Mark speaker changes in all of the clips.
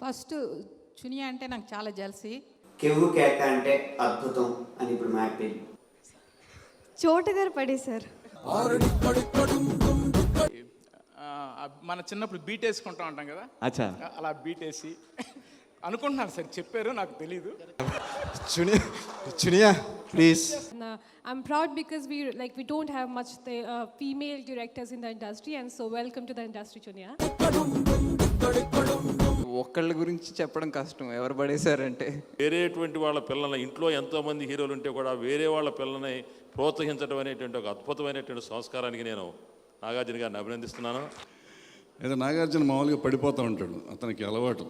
Speaker 1: First Chuniya అంటే నాకు చాలా జెల్సీ.
Speaker 2: కెవ్వు కేక అంటే అద్భుతం అని ఇప్పుడు మారిపోయింది.
Speaker 3: చోట గారు పడేశారు.
Speaker 4: మన చిన్నప్పుడు బీట్ వేసుకుంటా ఉంటాం కదా,
Speaker 5: అచ్చా
Speaker 4: అలా బీట్ వేసి అనుకుంటున్నాను సార్, చెప్పారు నాకు తెలీదు.
Speaker 5: Chuniya please.
Speaker 6: I'm proud because we don't have much female directors in the industry, and so welcome to the industry, Chunia.
Speaker 7: ఒక్కళ్ళ గురించి చెప్పడం కష్టం, ఎవరు పడేశారంటే.
Speaker 8: వేరేటువంటి వాళ్ళ పిల్లల ఇంట్లో ఎంతోమంది హీరోలు ఉంటే కూడా వేరే వాళ్ళ పిల్లల్ని ప్రోత్సహించడం అనేటువంటి ఒక అద్భుతమైనటువంటి సంస్కారానికి నేను నాగార్జున గారిని అభినందిస్తున్నాను.
Speaker 9: అయితే నాగార్జున మామూలుగా పడిపోతూ ఉంటాడు, అతనికి అలవాటు.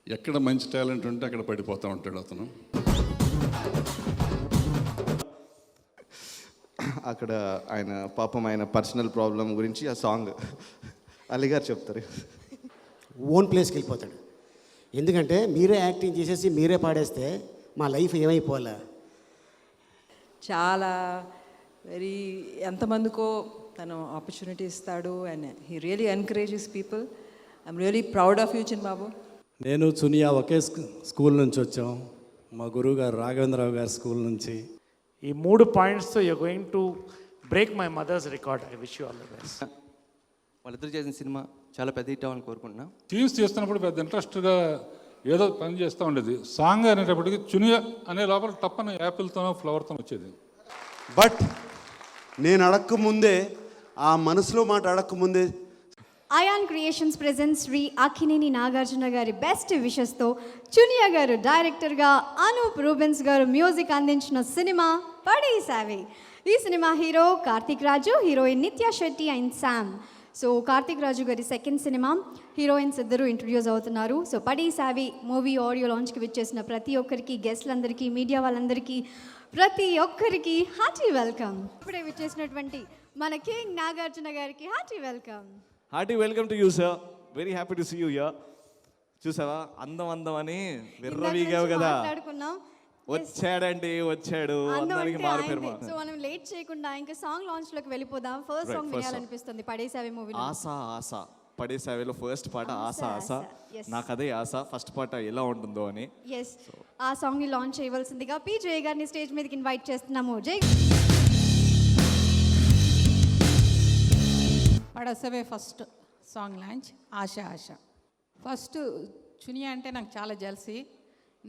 Speaker 9: ఎక్కడ మంచి టాలెంట్ ఉంటే అక్కడ పడిపోతూ ఉంటాడు అతను.
Speaker 5: అక్కడ ఆయన పాపం ఆయన పర్సనల్ ప్రాబ్లం గురించి ఆ సాంగ్ అలీగారు చెప్తారు.
Speaker 10: ఓన్ ప్లేస్కి వెళ్ళిపోతాడు. ఎందుకంటే మీరే యాక్టింగ్ చేసేసి మీరే పాడేస్తే మా లైఫ్ ఏమైపోవాలా.
Speaker 11: చాలా ఎంతమందికో తను ఆపర్చునిటీ ఇస్తాడు, and he really encourages people. I'm really proud of you చిన్ బాబు.
Speaker 12: నేను చునియా ఒకే స్కూల్ నుంచి వచ్చాం, మా గురువు గారు రాఘవేంద్రరావు గారి స్కూల్ నుంచి.
Speaker 4: ఈ 3 పాయింట్స్తో you going to break my mother's record. I wish you all the best.
Speaker 7: వాళ్ళిద్దరు చేసిన సినిమా చాలా పెద్ద హిట్ అవ్వాలని కోరుకుంటున్నా.
Speaker 9: సీన్స్ చేస్తున్నప్పుడు పెద్ద ఇంట్రెస్ట్గా ఏదో పని చేస్తూ ఉండేది. సాంగ్ అనేటప్పటికి చునియా అనే లోపల తప్పని యాపిల్తోనో ఫ్లవర్తోనో వచ్చేది.
Speaker 5: బట్ నేను అడక్కముందే, ఆ మనసులో మాట అడక్కముందే,
Speaker 3: అయాన్ క్రియేషన్స్ ప్రెజెంట్స్ శ్రీ అక్కినేని నాగార్జున గారి బెస్ట్ విషెస్తో చునియా గారు డైరెక్టర్గా, అనూప్ రూబెన్స్ గారు మ్యూజిక్ అందించిన సినిమా పడేసావే. ఈ సినిమా hero Karthik Raju, heroine Nithya Shetty and Sam. So Karthik Raju గారి సెకండ్ సినిమా, హీరోయిన్స్ ఇద్దరు ఇంట్రడ్యూస్ అవుతున్నారు. సో పడేసావే మూవీ ఆడియో లాంచ్కి విచ్చేసిన ప్రతి ఒక్కరికి, గెస్ట్లందరికీ, మీడియా వాళ్ళందరికీ, ప్రతి ఒక్కరికి హార్టీ వెల్కమ్. ఇప్పుడే విచ్చేసినటువంటి మన కింగ్ నాగార్జున గారికి hearty welcome.
Speaker 5: Hearty welcome to you sir. Very happy to see you here. చూసావా అందం అని విర్రవీగావు కదా. వచ్చాడండి, వచ్చాడు అందరికి మారిపోయారు.
Speaker 3: సో మనం లేట్ చేయకుండా ఇంకా సాంగ్ లాంచ్ లోకి వెళ్ళిపోదాం. ఫస్ట్ సాంగ్ వినాలనిపిస్తుంది పడేసావే మూవీలో.
Speaker 5: ఆశ పడేసావేలో ఫస్ట్ పాట ఆశ. నాకు అదే ఆశ, ఫస్ట్ పాట ఎలా ఉంటుందో అని.
Speaker 3: ఎస్, ఆ సాంగ్ ని లాంచ్ చేయవలసిందిగా పి జయ గారిని స్టేజ్ మీదకి ఇన్వైట్ చేస్తున్నాము. జై.
Speaker 1: పడేసావే ఫస్ట్ సాంగ్ లాంచ్ ఆశ. ఫస్ట్ చునియా అంటే నాకు చాలా జెల్సీ.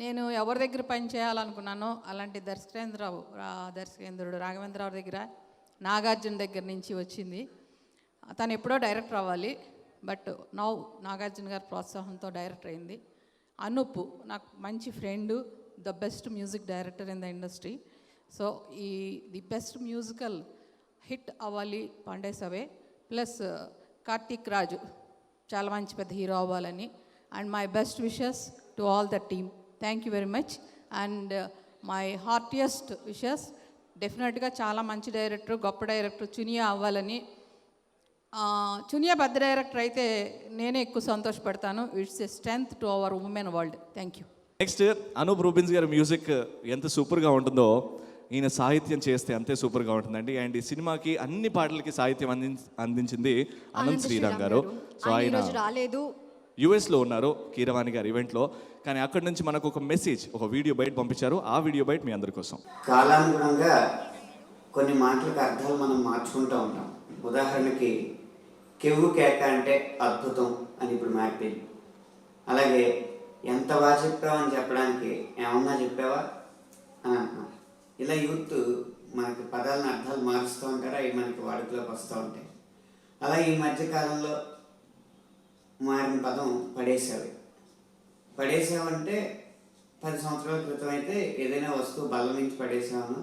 Speaker 1: నేను ఎవరి దగ్గర పని చేయాలనుకున్నానో అలాంటి దర్శకేంద్రుడు రాఘవేంద్రరావు దగ్గర, నాగార్జున దగ్గర నుంచి వచ్చింది. తను ఎప్పుడో డైరెక్టర్ అవ్వాలి, బట్ నౌ నాగార్జున గారి ప్రోత్సాహంతో డైరెక్టర్ అయింది. అనూప్ నాకు మంచి friend, the best music director in the industry. So the best musical hit అవ్వాలి పడేసావే. ప్లస్ కార్తిక్ రాజు చాలా మంచి పెద్ద హీరో అవ్వాలని. And my best wishes to all the team. Thank you very much. And my heartiest wishes డెఫినెట్గా చాలా మంచి director, గొప్ప director Chuniya అవ్వాలని. చునియా పెద్ద డైరెక్టర్ అయితే నేనే ఎక్కువ సంతోషపడతాను. It's a strength to our women world. Thank you.
Speaker 5: Next Anoop Rubens గారి మ్యూజిక్ ఎంత సూపర్గా ఉంటుందో ఈయన సాహిత్యం చేస్తే అంతే సూపర్గా ఉంటుందండి. అండ్ ఈ సినిమాకి అన్ని పాటలకి సాహిత్యం అందించింది అనంత్ శ్రీరామ్ గారు. సో ఆయన
Speaker 3: రాలేదు,
Speaker 5: యుఎస్లో ఉన్నారు కీరవాణి గారి ఈవెంట్లో. కానీ అక్కడి నుంచి మనకు ఒక మెసేజ్, ఒక వీడియో బయట పంపించారు. ఆ వీడియో బయట మీ అందరి కోసం.
Speaker 2: కాలానుగుణంగా కొన్ని మాటలకు అర్థాలు మనం మార్చుకుంటూ ఉంటాం. ఉదాహరణకి కెవ్వు కేక అంటే అద్భుతం అని ఇప్పుడు మారిపోయింది. అలాగే ఎంత బాగా చెప్పావు అని చెప్పడానికి ఏమన్నా చెప్పావా అని అంటున్నాం. ఇలా యూత్ మనకి పదాలను అర్థాలు మారుస్తూ ఉంటారు, అవి మనకి వాడుకలోకి వస్తూ ఉంటాయి. అలా ఈ మధ్యకాలంలో మారిన పదం పడేసావంటే 10 సంవత్సరాల క్రితం అయితే ఏదైనా వస్తువు బల్ల నుంచి పడేసామను,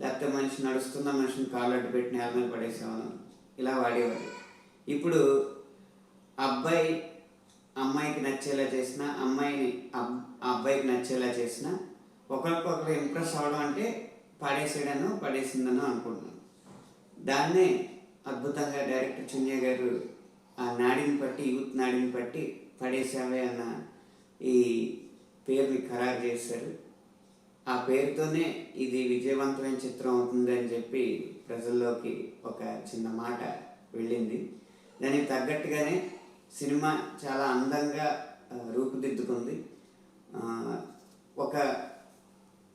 Speaker 2: లేకపోతే మనిషి నడుస్తున్న మనిషిని కాళ్ళు అడ్డు పెట్టి నేల మీద పడేసామను ఇలా వాడేవాడు. ఇప్పుడు అబ్బాయి అమ్మాయికి నచ్చేలా చేసిన, అమ్మాయిని అబ్బాయికి నచ్చేలా చేసిన, ఒకరికొకరు ఇంప్రెస్ అవ్వడం అంటే పడేసిందనో అనుకుంటున్నాను. దాన్నే అద్భుతంగా డైరెక్టర్ చునియా గారు ఆ నాడిని బట్టి, యూత్ నాడిని బట్టి పడేసావే అన్న ఈ పేరుని ఖరారు చేశారు. ఆ పేరుతోనే ఇది విజయవంతమైన చిత్రం అవుతుంది అని చెప్పి ప్రజల్లోకి ఒక చిన్న మాట వెళ్ళింది. దానికి తగ్గట్టుగానే సినిమా చాలా అందంగా రూపుదిద్దుకుంది. ఒక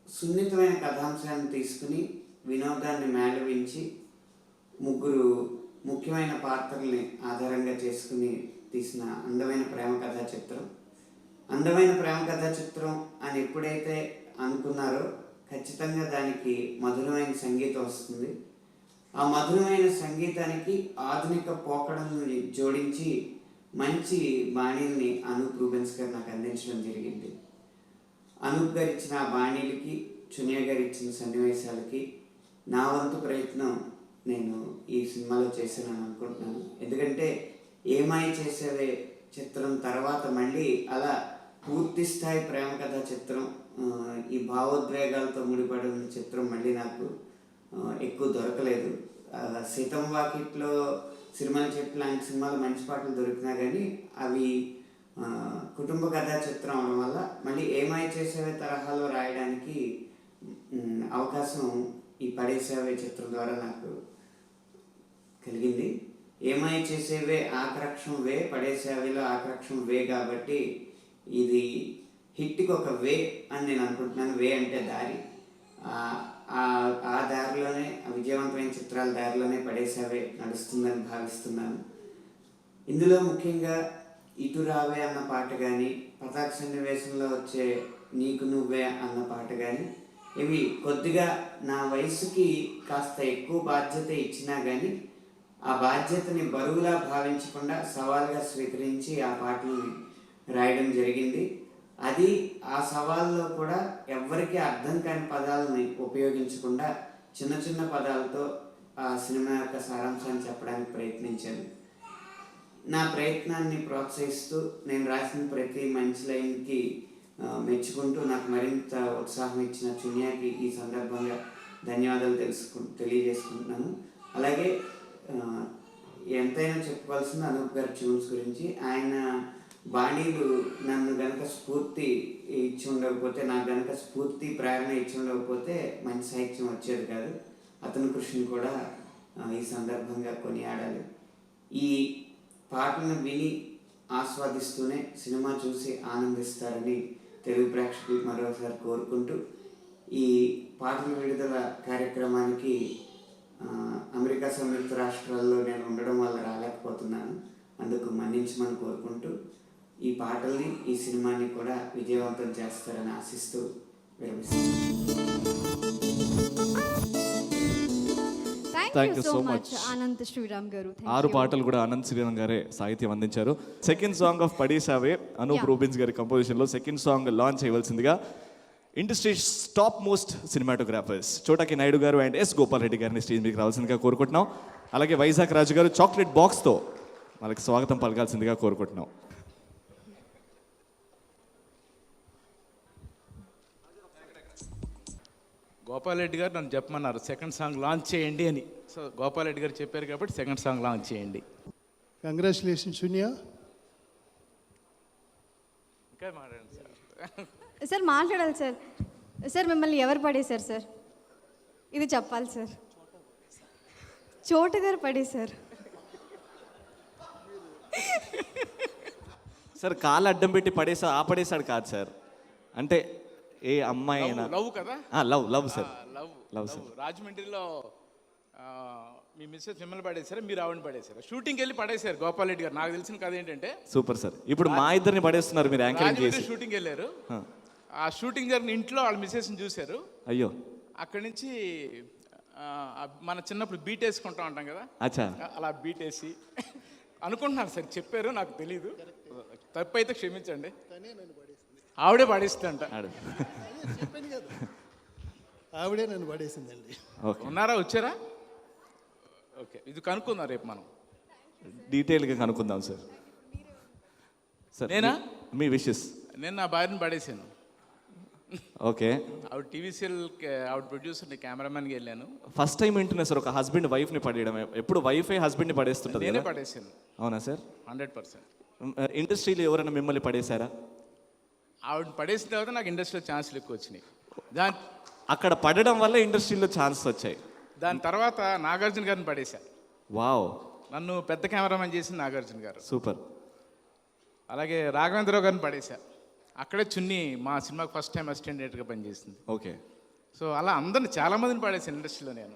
Speaker 2: సున్నితమైన కథాంశాన్ని తీసుకుని వినోదాన్ని మేళవించి ముగ్గురు ముఖ్యమైన పాత్రల్ని ఆధారంగా చేసుకుని తీసిన అందమైన ప్రేమ కథా చిత్రం. అందమైన ప్రేమ కథా చిత్రం అని ఎప్పుడైతే అనుకున్నారో ఖచ్చితంగా దానికి మధురమైన సంగీతం వస్తుంది. ఆ మధురమైన సంగీతానికి ఆధునిక పోకడల్ని జోడించి మంచి బాణీల్ని అనూప్ రూబెన్స్ గారు నాకు అందించడం జరిగింది. అనూప్ గారు ఇచ్చిన ఆ బాణీలకి, చునియా గారు ఇచ్చిన సన్నివేశాలకి నా వంతు ప్రయత్నం నేను ఈ సినిమాలో చేశానని అనుకుంటున్నాను. ఎందుకంటే ఏమాయి చేసేవే చిత్రం తర్వాత మళ్ళీ అలా పూర్తి స్థాయి ప్రేమ కథా చిత్రం, ఈ భావోద్వేగాలతో ముడిపడి ఉన్న చిత్రం మళ్ళీ నాకు ఎక్కువ దొరకలేదు. సీతం వాకిట్లో సినిమాల చెట్టు లాంటి సినిమాలు మంచి పాటలు దొరికినా కానీ అవి కుటుంబ కథా చిత్రం అవడం వల్ల మళ్ళీ ఏమాయి చేసేవే తరహాలో రాయడానికి అవకాశం ఈ పడేసేవే చిత్రం ద్వారా నాకు కలిగింది. ఏమాయి చేసేవే ఆకరక్షం వే, పడేసేవేలో ఆకరక్షం వే కాబట్టి ఇది హిట్కి ఒక వే అని నేను అనుకుంటున్నాను. వే అంటే దారి. ఆ దారిలోనే, విజయవంతమైన చిత్రాల దారిలోనే పడేసేవే నడుస్తుందని భావిస్తున్నాను. ఇందులో ముఖ్యంగా ఇటు రావే అన్న పాట కానీ, పతాక సన్నివేశంలో వచ్చే నీకు నువ్వే అన్న పాట కానీ, ఇవి కొద్దిగా నా వయసుకి కాస్త ఎక్కువ బాధ్యత ఇచ్చినా కానీ ఆ బాధ్యతని బరువులా భావించకుండా సవాల్గా స్వీకరించి ఆ పాటల్ని రాయడం జరిగింది. అది ఆ సవాల్లో కూడా ఎవ్వరికీ అర్థం కాని పదాలని ఉపయోగించకుండా చిన్న చిన్న పదాలతో ఆ సినిమా యొక్క సారాంశాన్ని చెప్పడానికి ప్రయత్నించాను. నా ప్రయత్నాన్ని ప్రోత్సహిస్తూ నేను రాసిన ప్రతి మంచి లైన్కి మెచ్చుకుంటూ నాకు మరింత ఉత్సాహం ఇచ్చిన చునియాకి ఈ సందర్భంగా ధన్యవాదాలు తెలియజేసుకుంటున్నాను. అలాగే ఎంతైనా చెప్పుకోవాల్సింది అనూప్ గారి ట్యూన్స్ గురించి. ఆయన బాణీలు నన్ను గనక స్ఫూర్తి ఇచ్చి ఉండకపోతే, నాకు గనక స్ఫూర్తి ప్రేరణ ఇచ్చి ఉండకపోతే మంచి సాహిత్యం వచ్చేది కాదు. అతని కృషిని కూడా ఈ సందర్భంగా కొనియాడాలి. ఈ పాటలను విని ఆస్వాదిస్తూనే సినిమా చూసి ఆనందిస్తారని తెలుగు ప్రేక్షకులకు మరోసారి కోరుకుంటూ, ఈ పాటల విడుదల కార్యక్రమానికి అమెరికా సంయుక్త రాష్ట్రాల్లో నేను ఉండడం వల్ల రాలేకపోతున్నాను. అందుకు మన్నించమని కోరుకుంటూ ఈ పాటల్ని, ఈ సినిమాని కూడా విజయవంతం చేస్తారని ఆశిస్తూ విరమిస్తున్నాను.
Speaker 3: Thank you so much Anant Sriram గారు.
Speaker 5: 6 పాటలు కూడా అనంత్ శ్రీరామ్ గారే సాహిత్యం అందించారు. Second song of Padesave Anoop Rubens గారి కంపోజిషన్లో సెకండ్ సాంగ్ లాంచ్ చేయవలసిందిగా industry top most cinematographers Chota K Naidu గారు అండ్ ఎస్ గోపాల్ రెడ్డి గారిని స్టేజ్ మీకు రావాల్సిందిగా కోరుకుంటున్నాం. అలాగే వైజాగ్ రాజు గారు చాక్లెట్ బాక్స్తో వాళ్ళకి స్వాగతం పలకాల్సిందిగా కోరుకుంటున్నాం.
Speaker 13: గోపాల్ రెడ్డి గారు నన్ను చెప్పమన్నారు సెకండ్ సాంగ్ లాంచ్ చేయండి అని. సో గోపాల్ రెడ్డి గారు చెప్పారు కాబట్టి సెకండ్ సాంగ్ లాంచ్ చేయండి.
Speaker 14: కంగ్రాచులేషన్ చునియా.
Speaker 13: ఇంకా మాట్లాడండి సార్.
Speaker 3: సార్ మాట్లాడాలి సార్. సార్ మిమ్మల్ని ఎవరు పడేశారు సార్? ఇది చెప్పాలి సార్. చోటు గారు పడేశారు
Speaker 5: సార్. కాళ్ళు అడ్డం పెట్టి పడేసాడు కాదు సార్. అంటే ఏ అమ్మాయి అయినా
Speaker 13: లవ్ కదా.
Speaker 5: Love sir.
Speaker 13: Love sir. రాజమండ్రిలో మీ మిస్సెస్ మిమ్మల్ని పడేశారు, మీరు ఆవిడని పడేశారు. షూటింగ్కి వెళ్ళి పడేశారు గోపాల్ రెడ్డి గారు. నాకు తెలిసిన కథ ఏంటంటే
Speaker 5: సూపర్ సార్. ఇప్పుడు మా ఇద్దరిని పడేస్తున్నారు మీరు యాంకరింగ్ చేసి.
Speaker 13: షూటింగ్ వెళ్ళారు. ఆ షూటింగ్ జరిగిన ఇంట్లో వాళ్ళ మిస్సెస్ని చూశారు.
Speaker 5: అయ్యో.
Speaker 13: అక్కడి నుంచి మన చిన్నప్పుడు బీట్ వేసుకుంటా ఉంటాం కదా,
Speaker 5: అచ్చా
Speaker 13: అలా బీట్ వేసి అనుకుంటున్నారు సార్. చెప్పారు, నాకు తెలీదు, తప్పు అయితే క్షమించండి. ఆవిడే పడేస్తుందంట.
Speaker 14: ఆవిడే నన్ను పడేసిందండి.
Speaker 13: ఉన్నారా, వచ్చారా? ఓకే, ఇది కనుక్కుందాం రేపు మనం
Speaker 5: డీటెయిల్గా కనుక్కుందాం సార్. సార్
Speaker 13: నేనా?
Speaker 5: మీ విషెస్.
Speaker 13: నేను నా భార్యను పడేసాను.
Speaker 5: ఓకే.
Speaker 13: ఆవిడ టీవీ సీరియల్ ఆవిడ ప్రొడ్యూసర్, కెమెరామెన్కి వెళ్ళాను.
Speaker 5: ఫస్ట్ టైం వింటున్నా సార్ ఒక హస్బెండ్ వైఫ్ని పడేయడం. ఎప్పుడు వైఫే హస్బెండ్ని పడేస్తుంటుంది.
Speaker 13: నేనే పడేసాను.
Speaker 5: అవునా సార్?
Speaker 13: 100%.
Speaker 5: ఇండస్ట్రీలో ఎవరైనా మిమ్మల్ని పడేశారా?
Speaker 13: ఆవిడ పడేసిన తర్వాత నాకు ఇండస్ట్రీలో ఛాన్సులు ఎక్కువ వచ్చినాయి.
Speaker 5: అక్కడ పడడం వల్ల ఇండస్ట్రీలో ఛాన్స్ వచ్చాయి.
Speaker 13: దాని తర్వాత నాగార్జున గారిని పడేశా.
Speaker 5: వావ్.
Speaker 13: నన్ను పెద్ద కెమెరామెన్ చేసింది నాగార్జున గారు.
Speaker 5: సూపర్.
Speaker 13: అలాగే రాఘవేంద్రరావు గారిని పడేశా. అక్కడే చున్ని మా సినిమాకి ఫస్ట్ టైం అసిస్టెంట్ డైరెక్టర్గా పనిచేసింది.
Speaker 5: ఓకే.
Speaker 13: సో అలా అందరిని చాలామందిని పడేసాను ఇండస్ట్రీలో నేను.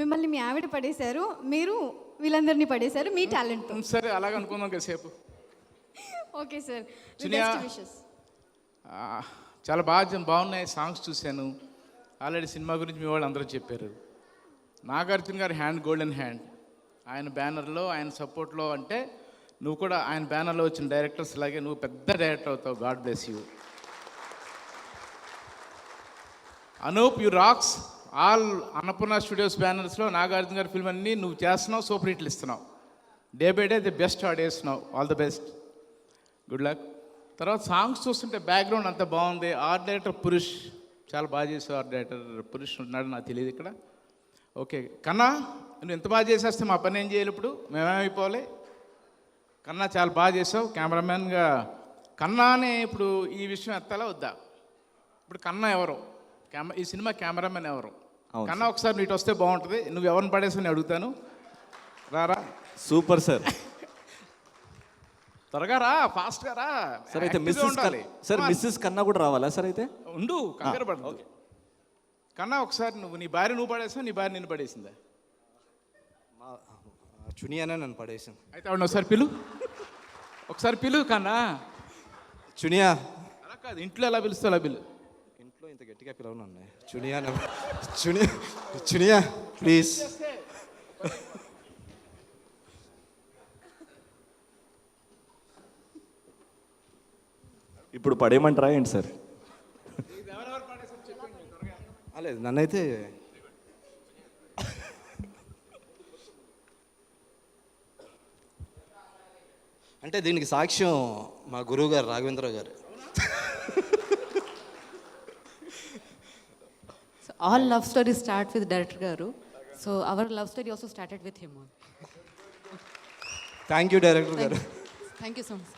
Speaker 3: మిమ్మల్ని మీ ఆవిడ పడేశారు, మీరు వీళ్ళందరినీ పడేశారు మీ టాలెంట్తో.
Speaker 13: సరే అలాగ అనుకుందాం కాసేపు.
Speaker 3: ఓకే సార్,
Speaker 13: చునియా, చాలా బాగున్నాయి సాంగ్స్ చూశాను. ఆల్రెడీ సినిమా గురించి మీ వాళ్ళు అందరూ చెప్పారు. నాగార్జున గారి హ్యాండ్ గోల్డెన్ హ్యాండ్. ఆయన బ్యానర్లో ఆయన సపోర్ట్లో అంటే నువ్వు కూడా ఆయన బ్యానర్లో వచ్చిన డైరెక్టర్స్ లాగే నువ్వు పెద్ద డైరెక్టర్ అవుతావు. God bless you. Anoop, you rocks. All Annapurna studios బ్యానర్స్లో నాగార్జున గారి ఫిల్మ్ అన్నీ నువ్వు చేస్తున్నావు, సూపర్ హిట్లు ఇస్తున్నావు. Day by day the best ఆడేస్తున్నావు. All the best, good luck. తర్వాత సాంగ్స్ చూస్తుంటే బ్యాక్గ్రౌండ్ అంతా బాగుంది. ఆర్ట్ డైరెక్టర్ పురుష్ చాలా బాగా చేసావు. ఆర్ట్ డైరెక్టర్ పురుష్ ఉన్నాడు, నాకు తెలియదు ఇక్కడ. ఓకే కన్నా, నువ్వు ఎంత బాగా చేసేస్తే మా పని ఏం చేయాలి ఇప్పుడు? మేమేమైపోవాలి? కన్నా చాలా బాగా చేసావు కెమెరామెన్గా. కన్నానే ఇప్పుడు ఈ విషయం ఎత్తాలా వద్దా? ఇప్పుడు కన్నా ఎవరు? ఈ సినిమా కెమెరామెన్ ఎవరు? కన్నా ఒకసారి నీటి వస్తే బాగుంటుంది. నువ్వు ఎవరిని పడేసి అడుగుతాను. రారా.
Speaker 5: Super sir.
Speaker 13: త్వరగా రా, ఫాస్ట్గా రా.
Speaker 5: సార్ అయితే మిస్సెస్ కన్నా కూడా రావాలా సార్? అయితే
Speaker 13: ఉండు, కంగారు పడదు. కన్నా ఒకసారి నీ భార్య నువ్వు పడేసావు, నీ భార్య నిన్ను పడేసిందా?
Speaker 7: చునియానే నన్ను పడేసింది.
Speaker 13: అయితే ఆవిడ ఒకసారి పిలు కన్నా.
Speaker 7: చునియా.
Speaker 13: అలా కాదు, ఇంట్లో ఎలా పిలుస్తావు అలా పిలు.
Speaker 7: ఇంట్లో ఇంత గట్టిగా పిలవను అన్న. చునియా ప్లీజ్.
Speaker 5: ఇప్పుడు పడేయమంటారా ఏంటి సార్?
Speaker 7: లేదు, నన్నైతే అంటే దీనికి సాక్ష్యం మా గురువు గారు రాఘవేంద్రరావు గారు.
Speaker 15: All love stories start with director garu, so our love story also started with him.
Speaker 7: Thank you director గారు.
Speaker 15: Thank you so much.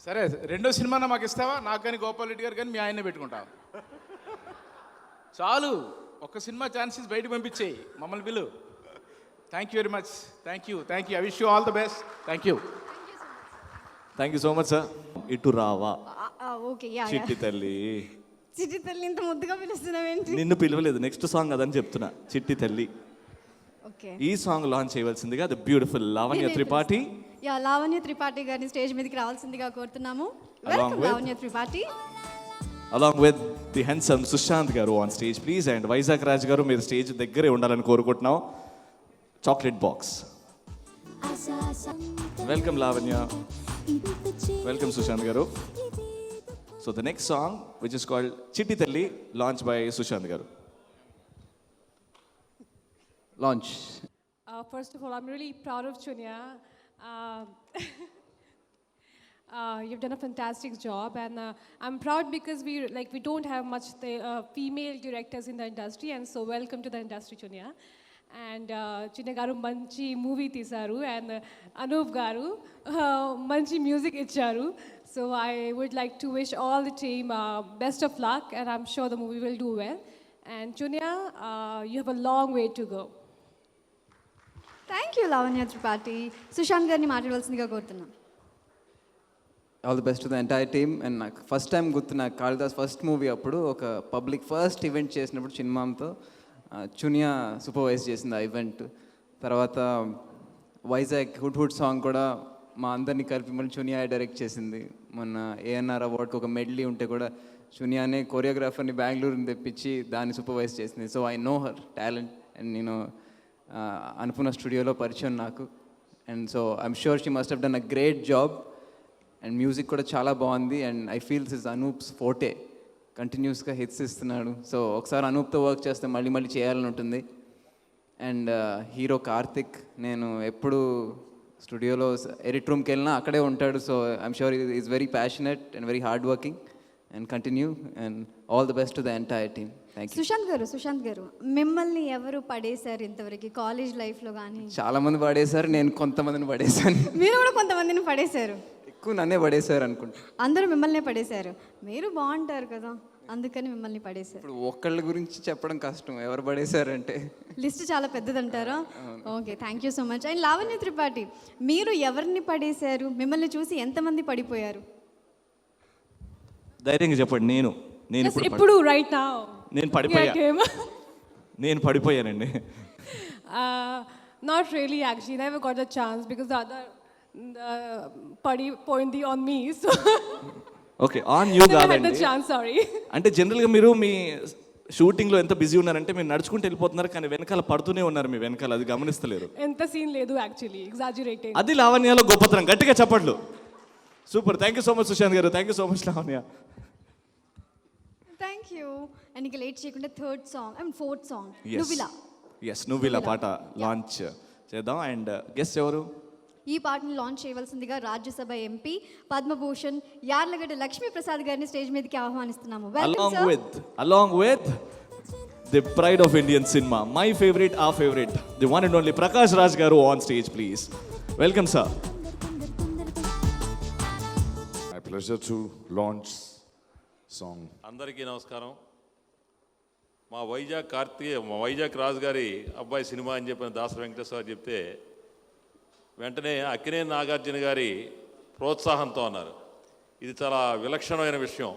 Speaker 13: సరే, రెండో సినిమా మాకు ఇస్తావా? నాకు కానీ గోపాల్ రెడ్డి గారు కానీ మీ ఆయనే పెట్టుకుంటాం. చాలు, ఒక్క సినిమా ఛాన్సెస్ బయటకు పంపించేయి, మమ్మల్ని పిలు. Thank you very much. Thank you. I wish you all the best. Thank you
Speaker 5: so much sir. ఇటు రావా
Speaker 3: ఓకే.
Speaker 5: చిట్టి తల్లి.
Speaker 3: చిట్టి తల్లి ఇంత ముద్దుగా పిలుస్తున్నావేంటి?
Speaker 5: నిన్ను పిలవలేదు, నెక్స్ట్ సాంగ్ అదని చెప్తున్నా. చిట్టి తల్లి
Speaker 3: ఓకే.
Speaker 5: ఈ సాంగ్ లాంచ్ చేయవలసిందిగా ద బ్యూటిఫుల్ లావణ్య త్రిపాఠి.
Speaker 3: లావణ్య త్రిపాఠి గారిని స్టేజ్ మీదకి రావాల్సిందిగా కోరుతున్నాము. Welcome Lavanya Tripathi.
Speaker 5: Along with the handsome Sushant garu on stage please, and Vizag Raj garu మీరు స్టేజ్ దగ్గరే ఉండాలని కోరుకుంటున్నాం. Chocolate box. Welcome Lavanya. Welcome Sushant garu. So the next song, which is called Chitti Talli, launched by Sushant garu.
Speaker 7: Launch.
Speaker 6: First of all, I'm really proud of Chunia. You've done a fantastic job, and I'm proud because we don't have much female directors in the industry, and so welcome to the industry, Chunia. And Chunia garu manchi movie teesaru, and Anoop garu manchi music icharu. So I would like to wish all the team best of luck, and I'm sure the movie will do well. And Chunia, you have a long way to go.
Speaker 3: Thank you Lavanya Tripathi. Sushanth గారిని మాట్లాడవలసిందిగా కోరుతున్నాం.
Speaker 7: All the best to the entire team. And నాకు first time గుర్తు, నాకు Kalidas first movie అప్పుడు ఒక public first event చేసినప్పుడు చిన్మామ్తో Chuniya supervise చేసింది ఆ ఈవెంట్. తర్వాత వైజాగ్ హుడ్ సాంగ్ కూడా మా అందరినీ కలిపి మళ్ళీ చునియా డైరెక్ట్ చేసింది. మొన్న ఏఎన్ఆర్ అవార్డ్కి ఒక మెడలీ ఉంటే కూడా చునియానే కొరియోగ్రాఫర్ని బెంగళూరుని తెప్పించి దాన్ని సూపర్వైజ్ చేసింది. So I know her talent, and నేను అనుపూర్ణ స్టూడియోలో పరిచయం నాకు. And so I'm sure she must have done a great job. And music కూడా చాలా బాగుంది. And I feel this is Anoop's forte. కంటిన్యూస్గా హిట్స్ ఇస్తున్నాడు. సో ఒకసారి అనూప్తో వర్క్ చేస్తే మళ్ళీ మళ్ళీ చేయాలని ఉంటుంది. అండ్ హీరో కార్తిక్, నేను ఎప్పుడు స్టూడియోలో ఎడిట్ రూమ్కి వెళ్ళినా అక్కడే ఉంటాడు. So I'm sure is very passionate and very hard working. And continue, and all the best to the entire team. Thank you.
Speaker 3: Sushanth గారు మిమ్మల్ని ఎవరు పడేశారు ఇంతవరకు కాలేజ్ లైఫ్లో కానీ?
Speaker 7: చాలా మంది పడేశారు, నేను కొంతమందిని పడేశాను.
Speaker 3: మీరు కూడా కొంతమందిని పడేశారు.
Speaker 7: ఎక్కువ నన్నే పడేశారు అనుకుంటా.
Speaker 3: అందరూ మిమ్మల్నే పడేశారు. మీరు బాగుంటారు కదా. అందుకని మిమ్మల్ని పడేశారు.
Speaker 7: ఇప్పుడు ఒక్కళ్ళ గురించి చెప్పడం కష్టం, ఎవరు పడేశారంటే.
Speaker 3: లిస్ట్ చాలా పెద్దదంటారా? Okay, thank you so much. And Lavanya Tripathi, మీరు ఎవరిని పడేశారు? మిమ్మల్ని చూసి ఎంతమంది పడిపోయారు?
Speaker 5: ధైర్యంగా చెప్పండి. నేను
Speaker 6: Yes, ఇప్పుడు రైట్ నౌ
Speaker 5: నేను పడిపోయానండి.
Speaker 6: Not really actually. Never got a chance because the other padi pointed on me. So
Speaker 5: okay, on you
Speaker 6: never had the
Speaker 5: కాదండి.
Speaker 6: chance, sorry.
Speaker 5: అంటే జనరల్గా మీరు మీ షూటింగ్లో ఎంత బిజీ ఉన్నారంటే మీరు నడుచుకుంటూ వెళ్ళిపోతున్నారు, కానీ వెనకాల పడుతూనే ఉన్నారు మీ వెనకాల, అది గమనిస్తలేరు.
Speaker 6: ఎంత సీన్ లేదు యాక్చువల్లీ, ఎగ్జాజరేటింగ్.
Speaker 5: అది లావణ్యలో గొప్పతనం. గట్టిగా చెప్పట్లు. Super, thank you so much Sushanth గారు, thank you so much Lavanya.
Speaker 3: Thank you. And ఇక లేట్ చేయకుండా third song and fourth song
Speaker 5: Nuvvila పాట లాంచ్ చేద్దాం. అండ్ గెస్ట్ ఎవరు?
Speaker 3: ఈ పాటను లాంచ్ చేయవలసిందిగా రాజ్యసభ ఎంపీ పద్మభూషణ్ యార్లగడ్డ లక్ష్మీ ప్రసాద్ గారిని స్టేజ్ మీదకి ఆహ్వానిస్తున్నాము.
Speaker 5: along with the pride of Indian cinema, my favorite, our favorite, the one and only Prakash Raj garu on stage, please. Welcome, sir.
Speaker 16: My pleasure to launch song.
Speaker 8: అందరికీ నమస్కారం. మా వైజాగ్ రాజు గారి అబ్బాయి cinema అని చెప్పిన దాస వెంకటేశ్వర చెప్తే వెంటనే అక్కినేని నాగార్జున గారి ప్రోత్సాహంతో అన్నారు. ఇది చాలా విలక్షణమైన విషయం.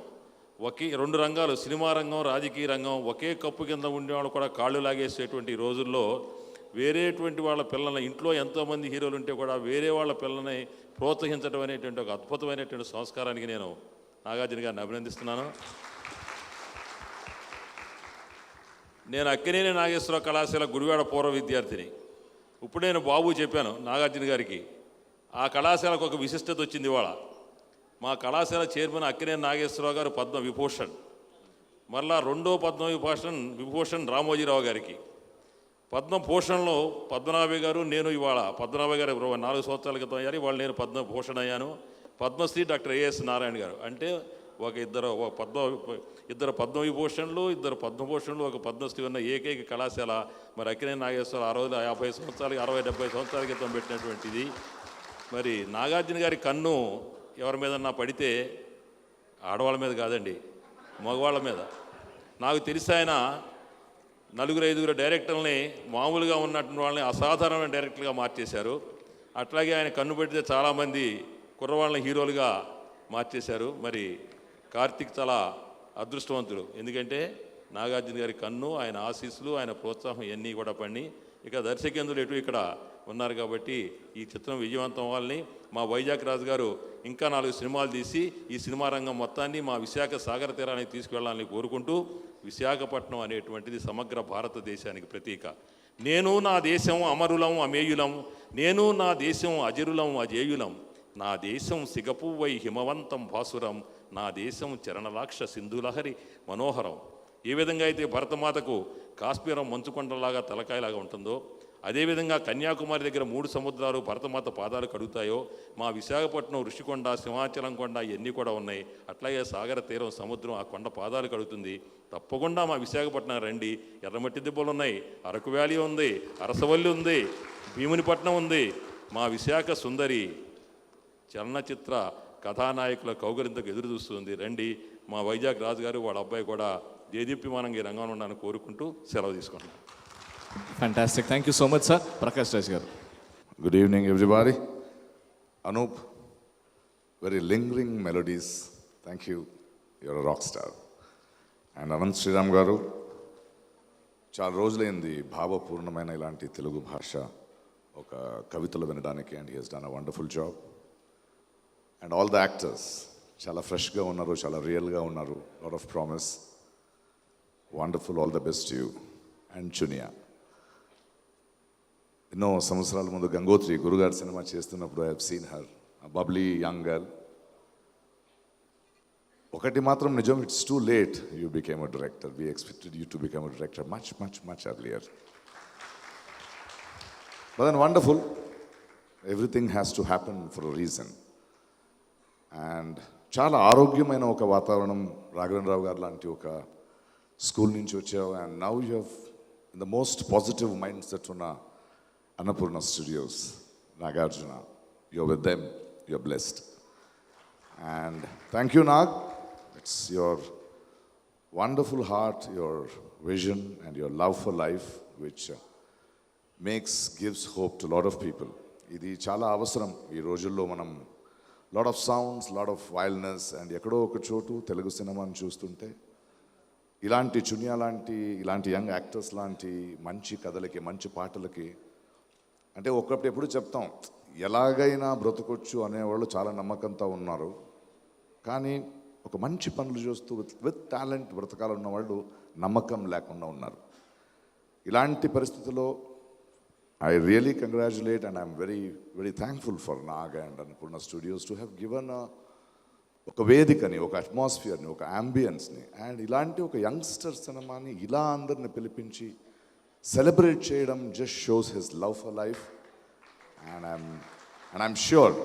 Speaker 8: రెండు రంగాలు, సినిమా రంగం, రాజకీయ రంగం, ఒకే కప్పు కింద ఉండేవాళ్ళు కూడా కాళ్ళు లాగేసేటువంటి రోజుల్లో వేరేటువంటి వాళ్ళ పిల్లల్ని, ఇంట్లో ఎంతోమంది హీరోలు ఉంటే కూడా వేరే వాళ్ళ పిల్లల్ని ప్రోత్సహించడం అనేటువంటి ఒక అద్భుతమైనటువంటి సంస్కారానికి నేను నాగార్జున గారిని అభినందిస్తున్నాను. నేను అక్కినేని నాగేశ్వరరావు కళాశాల గుడివాడ పూర్వ విద్యార్థిని. ఇప్పుడు నేను బాబు చెప్పాను నాగార్జున గారికి, ఆ కళాశాలకు ఒక విశిష్టత వచ్చింది ఇవాళ. మా కళాశాల చైర్మన్ అక్కినేని నాగేశ్వరరావు గారు పద్మవిభూషణ్, మరలా రెండో విభూషణ్ రామోజీరావు గారికి. పద్మభూషణ్లో పద్మనాభి గారు, నేను ఇవాళ పద్మనాభి గారు 4 సంవత్సరాల క్రితం అయ్యారు, ఇవాళ నేను పద్మభూషణ్ అయ్యాను. పద్మశ్రీ డాక్టర్ ఏఎస్ నారాయణ గారు. అంటే ఇద్దరు పద్మవిభూషణ్లు, ఇద్దరు పద్మభూషణ్లు, ఒక పద్మశ్రీ ఉన్న ఏకైక కళాశాల మరి అక్కినేని నాగేశ్వర ఆ రోజు 50 సంవత్సరాలకి 60-70 సంవత్సరాల క్రితం పెట్టినటువంటిది. మరి నాగార్జున గారి కన్ను ఎవరి మీద పడితే ఆడవాళ్ళ మీద కాదండి, మగవాళ్ళ మీద. నాకు తెలిసి ఆయన 4-5 డైరెక్టర్లని మామూలుగా ఉన్నటువంటి వాళ్ళని అసాధారణమైన డైరెక్టర్గా మార్చేశారు. అట్లాగే ఆయన కన్ను పెడితే చాలామంది కుర్రవాళ్ళని హీరోలుగా మార్చేశారు. మరి కార్తీక్ చాలా అదృష్టవంతుడు, ఎందుకంటే నాగార్జున గారి కన్ను, ఆయన ఆశీస్సులు, ఆయన ప్రోత్సాహం ఇవన్నీ కూడా పడి ఇక దర్శకేంద్రులు ఇక్కడ ఉన్నారు కాబట్టి ఈ చిత్రం విజయవంతం అవ్వాలని మా వైజాగ్ రాజు గారు ఇంకా 4 సినిమాలు తీసి ఈ సినిమా రంగం మొత్తాన్ని మా విశాఖ సాగర తీరానికి తీసుకువెళ్ళాలని కోరుకుంటూ, విశాఖపట్నం అనేటువంటిది సమగ్ర భారతదేశానికి ప్రతీక. నేను నా దేశం అమరులం అమేయులం, నేను నా దేశం అజరులం అజేయులం, నా దేశం సిగపువ్వై హిమవంతం భాసురం, నా దేశం చరణలాక్ష సింధులహరి మనోహరం. ఏ విధంగా అయితే భరతమాతకు కాశ్మీరం మంచుకొండలాగా తలకాయలాగా ఉంటుందో, అదేవిధంగా కన్యాకుమారి దగ్గర 3 సముద్రాలు భరతమాత పాదాలు కడుగుతాయో, మా విశాఖపట్నం ఋషికొండ, సింహాచలం కొండ ఇవన్నీ కూడా ఉన్నాయి. అట్లాగే సాగర తీరం, సముద్రం ఆ కొండ పాదాలు కడుగుతుంది. తప్పకుండా మా విశాఖపట్నం రండి. ఎర్రమట్టి దిబ్బలు ఉన్నాయి, అరకు వ్యాలీ ఉంది, అరసవల్లి ఉంది, భీమునిపట్నం ఉంది. మా విశాఖ సుందరి చలనచిత్ర కథానాయకుల కౌగలింతకు ఎదురు చూస్తుంది. రండి. మా వైజాగ్ రాజు గారు వాళ్ళ అబ్బాయి కూడా దేదీప్యమానంగా ఈ రంగంలో ఉన్నాను కోరుకుంటూ సెలవు తీసుకుంటున్నాను.
Speaker 5: Fantastic. Thank you so much, sir. Prakash Raj garu.
Speaker 16: Good evening, everybody. Anup, very lingering melodies. Thank you. You're a rock star. And Anant Sriram garu, చాలా రోజులైంది భావపూర్ణమైన ఇలాంటి తెలుగు భాష ఒక కవితలు వినడానికి, and he has done a wonderful job. And all the actors చాలా ఫ్రెష్గా ఉన్నారు, చాలా రియల్గా ఉన్నారు. Lot of promise. Wonderful. All the best to you. And Chunia. ఎన్నో సంవత్సరాల ముందు గంగోత్రి గురుగారు సినిమా చేస్తున్నప్పుడు I have seen her, bubbly young girl. ఒకటి మాత్రం నిజం, it's too late you became a director. We expected you to become a director much earlier. But then wonderful, everything has to happen for a reason. And చాలా ఆరోగ్యమైన ఒక వాతావరణం, రాఘవేంద్రరావు గారు లాంటి ఒక స్కూల్ నుంచి వచ్చావు. And now you have in the most positive mind set ఉన్న Annapurna Studios, Nagarjuna. You're with them, you're blessed. And thank you, Nag. It's your wonderful heart, your vision, and your love for life, which gives hope to a lot of people. ఇది చాలా అవసరం ఈ రోజుల్లో. మనం lot of sounds, lot of wildness, and ఎక్కడో ఒక చోటు తెలుగు సినిమాని చూస్తుంటే ఇలాంటి చునియా లాంటి, ఇలాంటి యంగ్ యాక్టర్స్ లాంటి మంచి కథలకి, మంచి పాటలకి, అంటే ఒకప్పుడు ఎప్పుడు చెప్తాం ఎలాగైనా బ్రతకొచ్చు అనేవాళ్ళు చాలా నమ్మకంతో ఉన్నారు. కానీ ఒక మంచి పనులు చేస్తూ విత్ టాలెంట్ బ్రతకాలన్న వాళ్ళు నమ్మకం లేకుండా ఉన్నారు. ఇలాంటి పరిస్థితుల్లో I really congratulate and I'm very, very thankful for Naga and Annapurna Studios to have given ఒక వేదికని, ఒక అట్మాస్ఫియర్ని, ఒక అంబియన్స్ని, అండ్ ఇలాంటి ఒక యంగ్స్టర్ సినిమాని ఇలా అందరిని పిలిపించి సెలబ్రేట్ చేయడం just shows his love for life. And I'm sure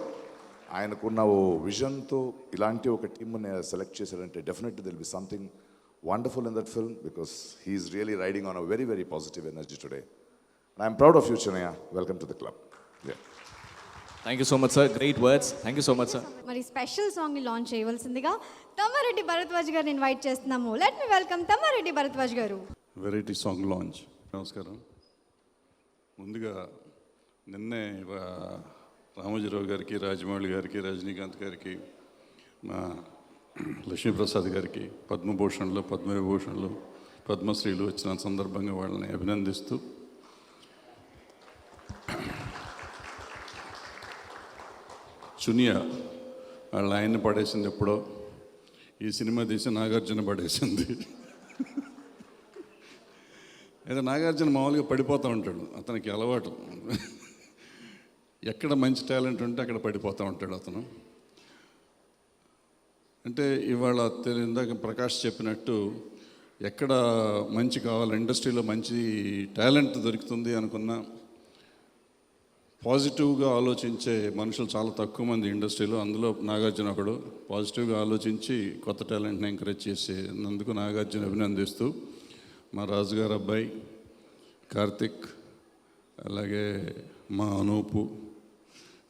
Speaker 16: ఆయనకున్న ఓ విజన్తో ఇలాంటి ఒక టీమ్ని సెలెక్ట్ చేశారంటే definitely it'll be something wonderful in that film, because he's really riding on a very, very positive energy today. And I'm proud of you, Chinaya. Welcome to the club. Yeah.
Speaker 5: Thank you so much sir, great words. Thank you so much sir.
Speaker 3: మరి special సాంగ్ని launch చేయవలసిందిగా తమ్మారెడ్డి భరద్వాజ్ గారిని invite చేస్తున్నాము. Let me welcome Tammareddy Bharadwaj గారు.
Speaker 9: Variety song launch. నమస్కారం. ముందుగా నిన్నే రామోజీరావు గారికి, రాజమౌళి గారికి, రజనీకాంత్ గారికి, మా లక్ష్మీప్రసాద్ గారికి పద్మభూషణ్లు, పద్మవిభూషణ్లు, పద్మశ్రీలు వచ్చిన సందర్భంగా వాళ్ళని అభినందిస్తూ, చునియా వాళ్ళ ఆయన్ని పడేసింది ఎప్పుడో, ఈ సినిమా తీసి నాగార్జున పడేసింది. అయితే నాగార్జున మామూలుగా పడిపోతూ ఉంటాడు, అతనికి అలవాటు. ఎక్కడ మంచి టాలెంట్ ఉంటే అక్కడ పడిపోతూ ఉంటాడు అతను. అంటే ఇవాళ ఇందాక ప్రకాష్ చెప్పినట్టు ఎక్కడ మంచి కావాలి, ఇండస్ట్రీలో మంచి టాలెంట్ దొరుకుతుంది అనుకున్నా పాజిటివ్గా ఆలోచించే మనుషులు చాలా తక్కువ మంది ఇండస్ట్రీలో. అందులో నాగార్జున ఒకడు. పాజిటివ్గా ఆలోచించి కొత్త టాలెంట్ని ఎంకరేజ్ చేసేందుకు నాగార్జున అభినందిస్తూ, మా రాజుగారు అబ్బాయి కార్తిక్, అలాగే మా అనూపు,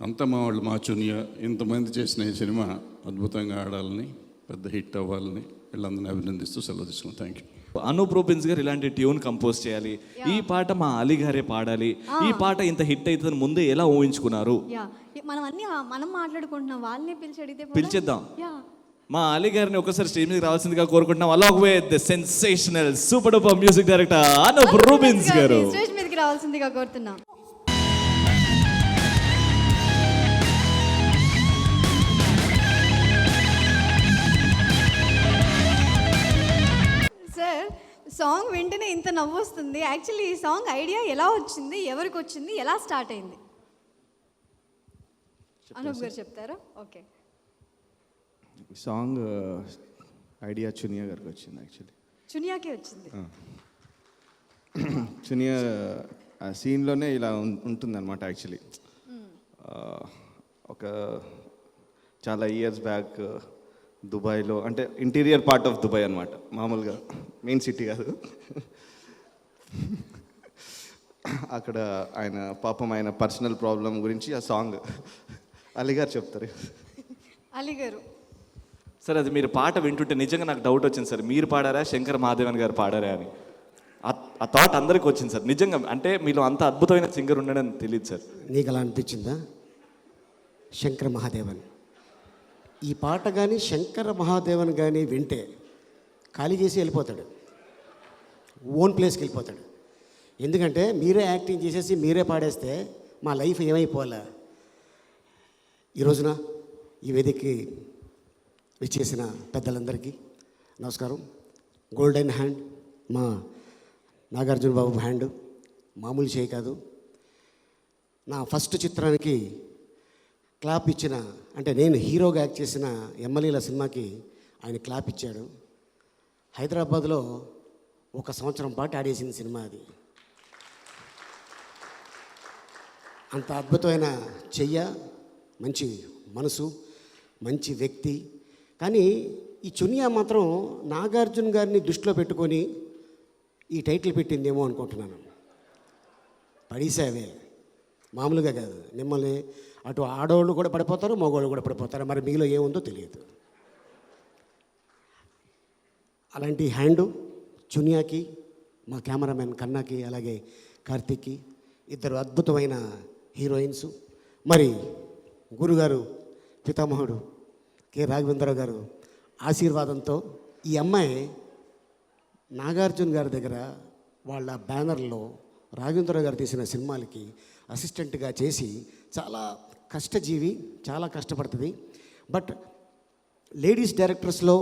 Speaker 9: అంతా మా వాళ్ళు, మా చునియా, ఇంతమంది చేసిన ఈ సినిమా అద్భుతంగా ఆడాలని, పెద్ద హిట్ అవ్వాలని వీళ్ళందరినీ అభినందిస్తూ సెలవు తీసుకున్నాను. Thank you.
Speaker 5: అనూప్ రూబెన్స్ గారు ఇలాంటి ట్యూన్ కంపోజ్ చేయాలి, ఈ పాట మా అలీ గారే పాడాలి, ఈ పాట ఇంత హిట్ అవుతుందని ముందే ఎలా ఊహించుకున్నారు?
Speaker 3: మనం మాట్లాడుకుంటున్నాం, వాళ్ళని పిలిచి అడిగితే
Speaker 5: పిలిచేద్దాం. మా అలీ గారిని ఒకసారి స్టేజ్ మీదకి రావాల్సిందిగా కోరుకుంటున్నాం. Along with the sensational super duper music director Anoop Rubens గారు
Speaker 3: స్టేజ్ మీదకి రావాల్సిందిగా కోరుతున్నాం. సార్, సాంగ్ వింటేనే ఇంత నవ్వు వస్తుంది. యాక్చువల్లీ ఈ సాంగ్ ఐడియా ఎలా వచ్చింది, ఎవరికి వచ్చింది, ఎలా స్టార్ట్ అయింది? అనూప్ గారు చెప్తారా? ఓకే.
Speaker 7: సాంగ్ ఐడియా చునియా గారికి వచ్చింది. యాక్చువల్లీ
Speaker 3: చునియాకే వచ్చింది.
Speaker 7: చునియా ఆ సీన్లోనే ఇలా ఉంటుందన్నమాట. యాక్చువల్లీ ఒక చాలా ఇయర్స్ బ్యాక్ దుబాయ్లో, అంటే ఇంటీరియర్ పార్ట్ ఆఫ్ దుబాయ్ అనమాట, మామూలుగా మెయిన్ సిటీ కాదు. అక్కడ ఆయన పాపం ఆయన పర్సనల్ ప్రాబ్లం గురించి ఆ సాంగ్ అలీగారు చెప్తారు.
Speaker 3: అలీగారు
Speaker 5: సార్, అది మీరు పాట వింటుంటే నిజంగా నాకు డౌట్ వచ్చింది సార్, మీరు పాడారా శంకర్ మహాదేవన్ గారు పాడారా అని. ఆ థాట్ అందరికి వచ్చింది సార్. నిజంగా అంటే మీలో అంత అద్భుతమైన సింగర్ ఉండడం తెలియదు సార్.
Speaker 10: నీకు అలా అనిపించిందా? శంకర్ మహాదేవన్ ఈ పాట కానీ శంకర మహాదేవన్ కానీ వింటే ఖాళీ చేసి వెళ్ళిపోతాడు, ఓన్ ప్లేస్కి వెళ్ళిపోతాడు. ఎందుకంటే మీరే యాక్టింగ్ చేసేసి మీరే పాడేస్తే మా లైఫ్ ఏమైపోవాలా? ఈ రోజున ఈ వేదికకి విచ్చేసిన పెద్దలందరికీ నమస్కారం. గోల్డెన్ హ్యాండ్ మా నాగార్జున బాబు హ్యాండ్ మామూలు చేయి కాదు. నా ఫస్ట్ చిత్రానికి క్లాప్ ఇచ్చిన, అంటే నేను హీరోగా యాక్ట్ చేసిన ఎమ్మెల్యేల సినిమాకి ఆయన క్లాప్ ఇచ్చాడు. హైదరాబాద్లో 1 సంవత్సరం పాటు ఆడేసింది సినిమా అది. అంత అద్భుతమైన చెయ్య, మంచి మనసు, మంచి వ్యక్తి. కానీ ఈ చునియా మాత్రం నాగార్జున గారిని దృష్టిలో పెట్టుకొని ఈ టైటిల్ పెట్టిందేమో అనుకుంటున్నాను. పడేసావే మామూలుగా కాదు, మిమ్మల్ని అటు ఆడవాళ్ళు కూడా పడిపోతారు, మగవాళ్ళు కూడా పడిపోతారు. మరి మీలో ఏముందో తెలియదు. అలాంటి హ్యాండు చునియాకి, మా కెమెరామెన్ కన్నాకి, అలాగే కార్తీక్కి, ఇద్దరు అద్భుతమైన హీరోయిన్స్. మరి గురుగారు పితామహుడు కె రాఘవేంద్రరావు గారు ఆశీర్వాదంతో ఈ అమ్మాయి నాగార్జున గారి దగ్గర వాళ్ళ బ్యానర్లో రాఘవేంద్రరావు గారు తీసిన సినిమాలకి అసిస్టెంట్గా చేసి చాలా కష్టజీవి, చాలా కష్టపడుతుంది. బట్ లేడీస్ డైరెక్టర్స్లో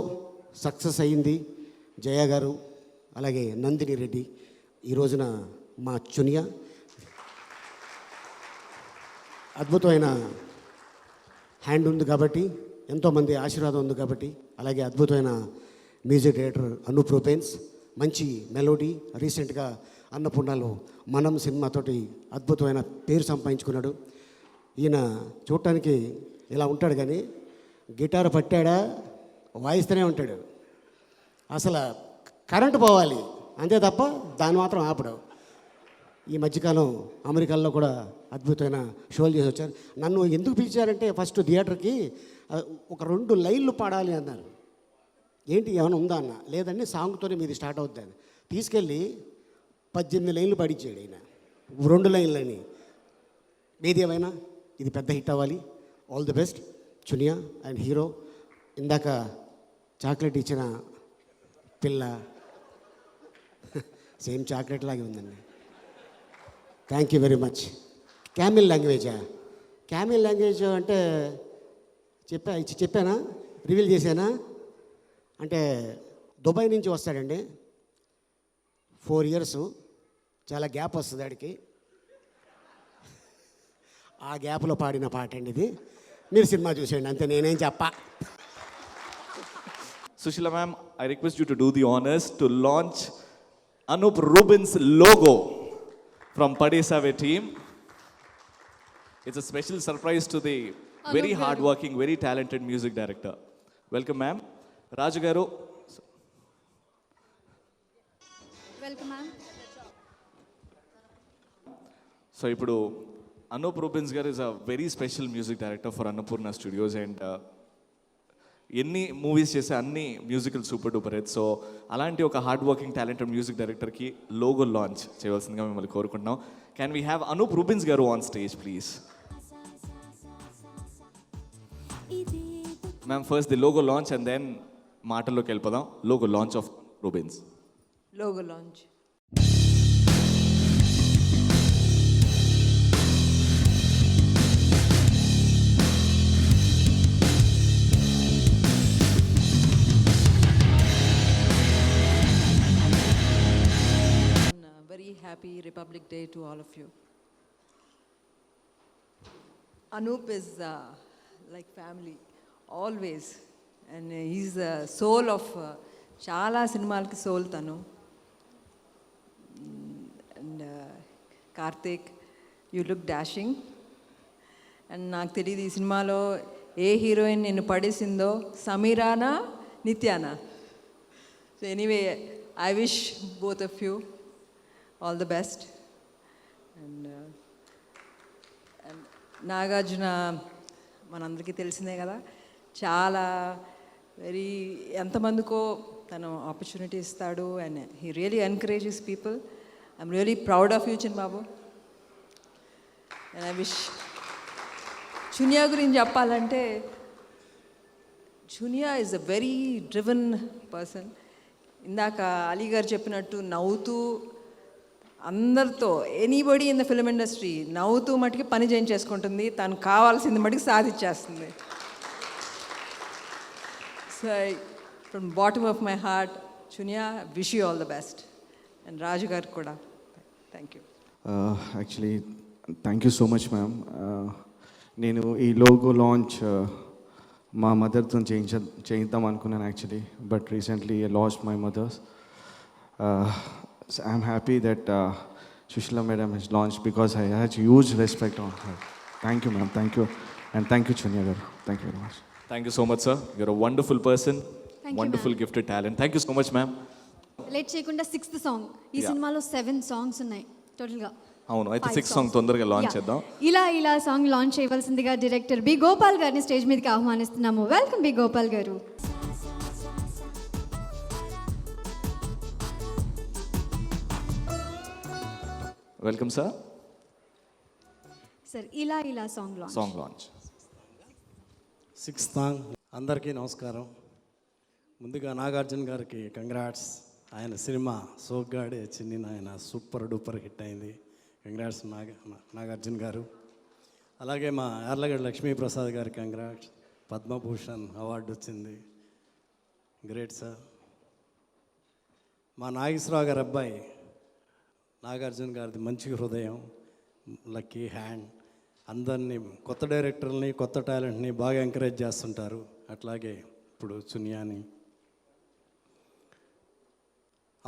Speaker 10: సక్సెస్ అయ్యింది జయ గారు, అలాగే నందిని రెడ్డి. ఈ రోజున మా చునియా అద్భుతమైన హ్యాండ్ ఉంది కాబట్టి, ఎంతోమంది ఆశీర్వాదం ఉంది కాబట్టి, అలాగే అద్భుతమైన మ్యూజిక్ డైరెక్టర్ అనూప్ రూపెన్స్, మంచి మెలోడీ. రీసెంట్గా అన్నపూర్ణలో మనం సినిమాతోటి అద్భుతమైన పేరు సంపాదించుకున్నాడు. ఈయన చూడటానికి ఇలా ఉంటాడు కానీ గిటార్ పట్టాడా వాయిస్తూనే ఉంటాడు. అసలు కరెంటు పోవాలి అంతే తప్ప దాన్ని మాత్రం ఆపడు. ఈ మధ్యకాలం అమెరికాలో కూడా అద్భుతమైన షోలు చేసి వచ్చారు. నన్ను ఎందుకు పిలిచారంటే ఫస్ట్ థియేటర్కి ఒక 2 లైన్లు పాడాలి అన్నారు. ఏంటి ఏమైనా ఉందా అన్న, లేదండి సాంగ్తోనే మీది స్టార్ట్ అవుతుంది. తీసుకెళ్ళి 18 లైన్లు పాడించాడు ఆయన, 2 లైన్లని. ఏది ఏమైనా ఇది పెద్ద హిట్ అవ్వాలి. All the best Chuniya and hero. ఇందాక చాక్లెట్ ఇచ్చిన పిల్ల సేమ్ చాక్లెట్ లాగే ఉందండి. Thank you very much. క్యామిల్ లాంగ్వేజా? క్యామిల్ లాంగ్వేజ్ అంటే చెప్పానా, రివీల్ చేశానా? అంటే దుబాయ్ నుంచి వస్తాడండి, 4 ఇయర్స్, చాలా గ్యాప్ వస్తుంది ఆడికి. ఆ గ్యాప్లో పాడిన పాట అండి ఇది. మీరు సినిమా చూసేయండి అంతే, నేనేం చెప్పా.
Speaker 5: Sushila ma'am, I request you to do the honors to launch Anup Rubens logo from Padesave team. It's a special surprise to the very hard-working, very talented music director. Welcome, ma'am. Raju garu.
Speaker 3: Welcome ma'am.
Speaker 5: So ipudu Anup Rubens garu is a very special music director for Annapurna Studios and ఎన్ని movies చేసే అన్ని musical super duper hit. So అలాంటి ఒక hard working talented music డైరెక్టర్కి logo launch చేయవలసిందిగా మిమ్మల్ని కోరుకుంటున్నాం. Can we have Anoop Rubens గారు on stage please? Ma'am first the logo launch and then మాటల్లోకి వెళ్ళిపోదాం. Logo launch of Rubens.
Speaker 11: Logo launch. Happy Republic Day to all of you. Anup is like family, always. And he's the soul of Chala Cinemalki soul Tanu. And Karthik, you look dashing. And నాకు తెలియదు ఈ సినిమాలో ఏ heroine నిన్ను పడేసిందో, సమీరానా నిత్యానా? So anyway I wish both of you all the best. And Nagarjuna మనందరికీ తెలిసిందే కదా, చాలా వెరీ ఎంతమందికో తను ఆపర్చునిటీ ఇస్తాడు. And he really encourages people. I'm really proud of you Chinnababu. And I wish Chuniya గురించి చెప్పాలంటే, Chuniya is a very driven person. ఇందాక అలీ గారు చెప్పినట్టు నవ్వుతూ అందరితో, anybody in the film industry నవ్వుతూ మటుకి పని చేయించేసుకుంటుంది, తను కావాల్సింది మటుకు సాధించేస్తుంది. So from bottom of my heart Chuniya, wish you all the best. And Raju గారికి కూడా thank you.
Speaker 12: Actually thank you so much ma'am. నేను ఈ లోగో లాంచ్ మా మదర్తో చేయిద్దాం అనుకున్నాను actually, but recently I lost my mothers. So I'm happy that Sushila madam has launched because I had huge respect on her. Thank you ma'am, thank you. And thank you Chunia garu. Thank you very much.
Speaker 5: Thank you so much sir. You're a wonderful person. Wonderful gifted talent. Thank you so much ma'am.
Speaker 3: Late చేయకుండా 6th song. ఈ సినిమాలో 7 songs ఉన్నాయి టోటల్గా.
Speaker 5: అవును, అయితే 6th song తొందరగా launch చేద్దాం.
Speaker 3: ఇలా సాంగ్ లాంచ్ చేయవలసిందిగా డైరెక్టర్ బి గోపాల్ గారిని స్టేజ్ మీదకి ఆహ్వానిస్తున్నాము. వెల్కమ్ బి గోపాల్ గారు.
Speaker 5: Welcome sir.
Speaker 3: సార్ ఇలా ఇలా song launch.
Speaker 5: Song launch.
Speaker 14: 6th song. అందరికీ నమస్కారం. ముందుగా నాగార్జున గారికి కంగ్రాట్స్. ఆయన సినిమా సోగ్గాడే చిన్ని నాయన సూపర్ డూపర్ హిట్ అయింది. కంగ్రాట్స్ నాగార్జున గారు. అలాగే మా యార్లగడ్డ లక్ష్మీప్రసాద్ గారి కంగ్రాట్స్. పద్మభూషణ్ అవార్డు వచ్చింది. Great sir. మా నాగేశ్వరరావు గారి అబ్బాయి నాగార్జున గారిది మంచి హృదయం, లక్కీ హ్యాండ్. అందరినీ కొత్త డైరెక్టర్ని కొత్త టాలెంట్ని బాగా ఎంకరేజ్ చేస్తుంటారు. అట్లాగే ఇప్పుడు చునియాని,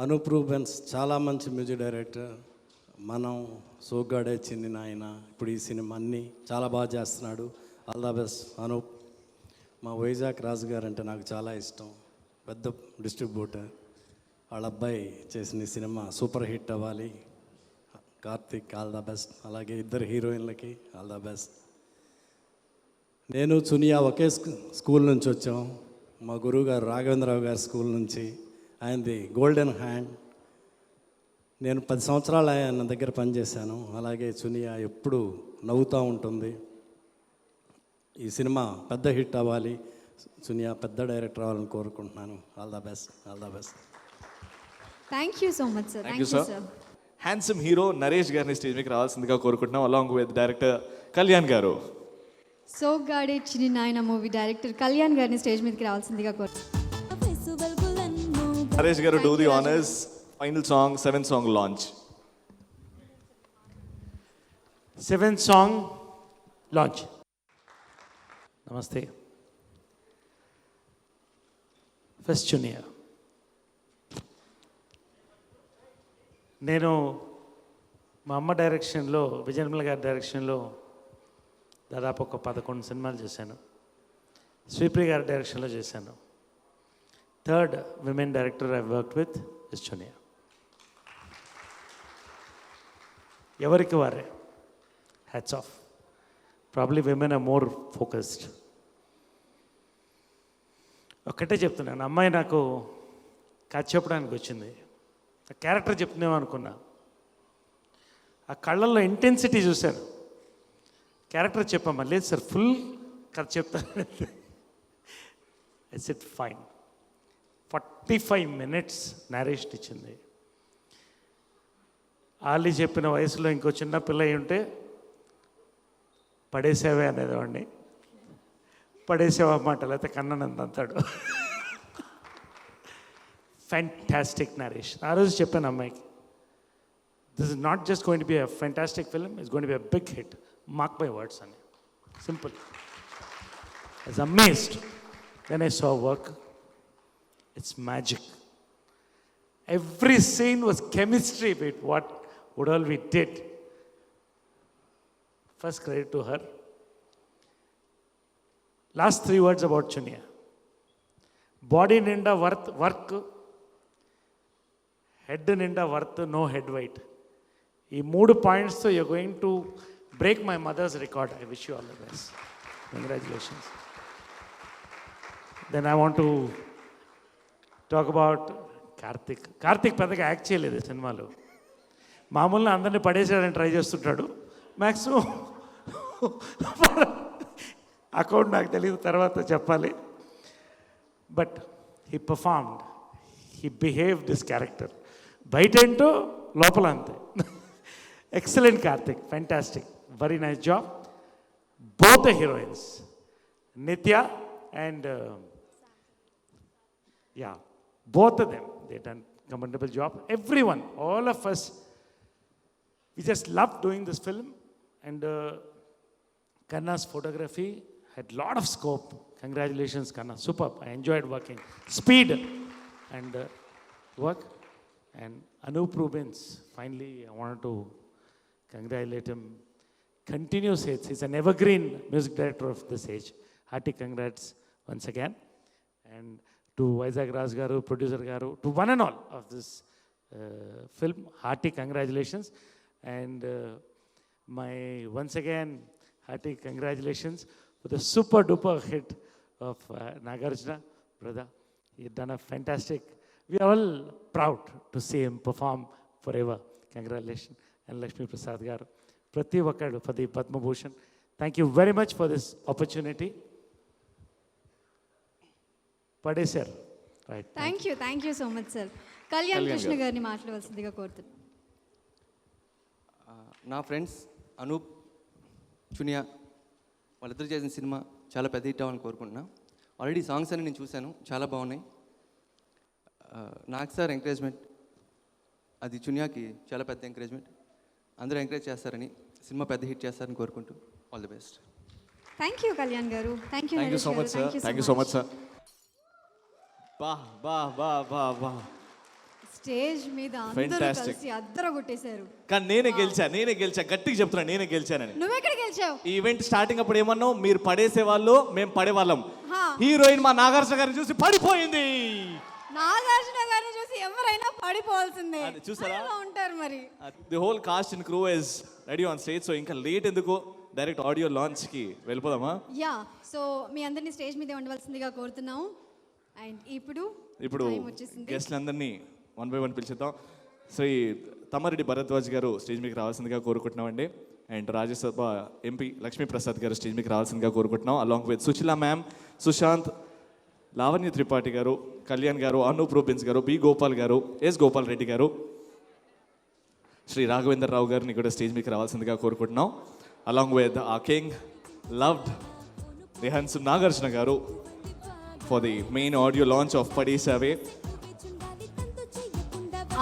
Speaker 14: అనూప్ రూబెన్స్ చాలా మంచి మ్యూజిక్ డైరెక్టర్. మనం సోగ్గాడే చిన్ని నాయన, ఇప్పుడు ఈ సినిమా అన్నీ చాలా బాగా చేస్తున్నాడు. All the best Anup. మా వైజాగ్ రాజు గారు అంటే నాకు చాలా ఇష్టం, పెద్ద డిస్ట్రిబ్యూటర్. వాళ్ళ అబ్బాయి చేసిన ఈ సినిమా సూపర్ హిట్ అవ్వాలి. Karthik all the best. అలాగే ఇద్దరు హీరోయిన్లకి ఆల్ ద బెస్ట్. నేను చునియా ఒకే స్కూల్ నుంచి వచ్చాం. మా గురువు గారు రాఘవేంద్రరావు గారి స్కూల్ నుంచి. ఆయనది గోల్డెన్ హ్యాండ్. నేను 10 సంవత్సరాలు ఆయన దగ్గర పనిచేశాను. అలాగే చునియా ఎప్పుడు నవ్వుతూ ఉంటుంది. ఈ సినిమా పెద్ద హిట్ అవ్వాలి, చునియా పెద్ద డైరెక్టర్ అవ్వాలని కోరుకుంటున్నాను. All the best, all the best.
Speaker 3: Thank you so much sir.
Speaker 5: Thank you sir. Handsome hero Naresh గారిని స్టేజ్ మీకు రావాల్సిందిగా కోరుకుంటున్నాం, అలాంగ్ విత్ డైరెక్టర్ కళ్యాణ్ గారు.
Speaker 3: సోగ్గాడే చిన్ని నాయన మూవీ డైరెక్టర్ కళ్యాణ్ గారిని స్టేజ్ మీదకి రావాల్సిందిగా కోరుతున్నాను.
Speaker 5: నరేష్ గారు, do the honours. Final song, 7th song launch.
Speaker 4: 7th song launch. నమస్తే. ఫస్ట్ చునియా. నేను మా అమ్మ డైరెక్షన్లో, విజయనిర్మల గారి డైరెక్షన్లో దాదాపు ఒక 11 సినిమాలు చేశాను. శ్రీప్రియ గారి డైరెక్షన్లో చేశాను. 3rd women director I worked with is Chuniya. ఎవరికి వారే, hats off. Probably women are more focused. ఒక్కటే చెప్తున్నాను, అమ్మాయి నాకు కథ చెప్పడానికి వచ్చింది. ఆ క్యారెక్టర్ చెప్తున్నామో అనుకున్నా. ఆ కళ్ళల్లో ఇంటెన్సిటీ చూశాను. క్యారెక్టర్ చెప్పమ్మా, లేదు సార్ ఫుల్ కథ చెప్తాను. It's it fine. 45 minutes narration ఇచ్చింది. ఆలి చెప్పిన వయసులో ఇంకో చిన్న పిల్ల అయి ఉంటే పడేసావే అనేవాడిని. పడేసావా అన్నమాట, లేకపోతే కన్ననంత అంతాడు. Fantastic narration. ఆ రోజు చెప్పాను అమ్మాయికి, this is not just going to be a fantastic film, it's going to be a big hit. Mark my words అని. Simple. I was amazed when I saw work. It's magic. Every scene was chemistry with what all we did. First credit to her. Last 3 words about Chunia. Body ninda work, head ninda worth, no head weight. Ee 3 points so you're going to break my mother's record. I wish you all the best. Congratulations. Then I want to talk about Karthik. Karthik పెద్దగా act చేయలేదు సినిమాలో. మామూలుగా అందరినీ పడేసాడని try చేస్తుంటాడు. Maximum account నాకు తెలియదు, తర్వాత చెప్పాలి. But he performed, he behave this character. బయట ఏంటో లోపల అంతే. Excellent Karthik, fantastic, very nice job. Both the heroines, నిత్య and both of them, they done commendable job. Everyone, all of us, we just loved doing this film. And Kanna's photography had lot of scope. Congratulations Kanna, superb. I enjoyed working. Speed and work. And Anoop Rubens, finally I wanted to congratulate him. Continuous hits. He's an evergreen music director of this age. Hearty congrats once again. And to Vizag Raj Garu, producer Garu, to one and all of this film, hearty congratulations. And my, once again, hearty congratulations for the super duper hit of Nagarjuna, brother. You've done a fantastic, we are all proud to see him perform forever. Congratulations. And Lakshmi Prasad గారు, ప్రతి ఒక్కరు for the Padma Bhushan. Thank you very much for this opportunity. పడేశారు. Right.
Speaker 3: Thank you so much sir. Kalyan Krishna గారిని మాట్లాడవలసిందిగా కోరుతున్నాను.
Speaker 17: నా friends Anoop, Chuniya వాళ్ళిద్దరు చేసిన సినిమా చాలా పెద్ద హిట్ అవ్వాలని కోరుకుంటున్నా. ఆల్రెడీ సాంగ్స్ అన్ని నేను చూశాను, చాలా బాగున్నాయి. నాకు సార్ ఎంకరేజ్మెంట్, అది చునియాకి చాలా పెద్ద ఎంకరేజ్మెంట్. అందరూ ఎంకరేజ్ చేస్తారని, సినిమా పెద్ద హిట్ చేస్తారని కోరుకుంటూ all the best.
Speaker 3: Thank you Kalyan garu. Thank you
Speaker 5: so much sir. Thank you so much sir. బా బా బా బా బా
Speaker 3: స్టేజ్ మీద అందరూ కలిసి అద్దర కొట్టేశారు.
Speaker 5: కానీ నేనే గెలిచా, గట్టిగా చెప్తున్నా, నేనే గెలిచానని.
Speaker 3: నువ్వెక్కడ గెలిచావు?
Speaker 5: ఈ ఈవెంట్ స్టార్టింగ్ అప్పుడు ఏమన్నావు, మీరు పడేసే వాళ్ళు, మేము పడేవాళ్ళం. హీరోయిన్ మా నాగార్జున గారిని చూసి పడిపోయింది.
Speaker 3: నాగార్జున గారిని చూసి ఎవరైనా పడిపోవాల్సిందే.
Speaker 5: చూసారా
Speaker 3: ఉంటారు మరి.
Speaker 5: The whole cost and crew is ready on stage. So ఇంకా లేట్ ఎందుకు, డైరెక్ట్ ఆడియో లాంచ్ కి వెళ్ళిపోదామా?
Speaker 3: యా, సో మీ అందరినీ స్టేజ్ మీద ఉండవలసిందిగా కోరుతున్నాము. అండ్ ఇప్పుడు
Speaker 5: గెస్ట్లందరినీ వన్ బై వన్ పిలిచేద్దాం. శ్రీ తమ్మారెడ్డి భరద్వాజ్ గారు స్టేజ్ మీకు రావాల్సిందిగా కోరుకుంటున్నామండి. And Rajya Sabha MP Lakshmi Prasad garu stage మీకు రావాల్సిందిగా కోరుకుంటున్నాం. Along with Sushila ma'am, Sushanth, Lavanya Tripathi garu, Kalyan garu, Anup Rubens garu, B Gopal garu, S Gopal Reddy గారు, శ్రీ రాఘవేంద్ర రావు గారిని కూడా స్టేజ్ మీకు రావాల్సిందిగా కోరుకుంటున్నాం. అలాంగ్ విత్ ఆ కింగ్ లవ్డ్ రిహన్స్ నాగార్జున గారు for the main audio launch of Padesave.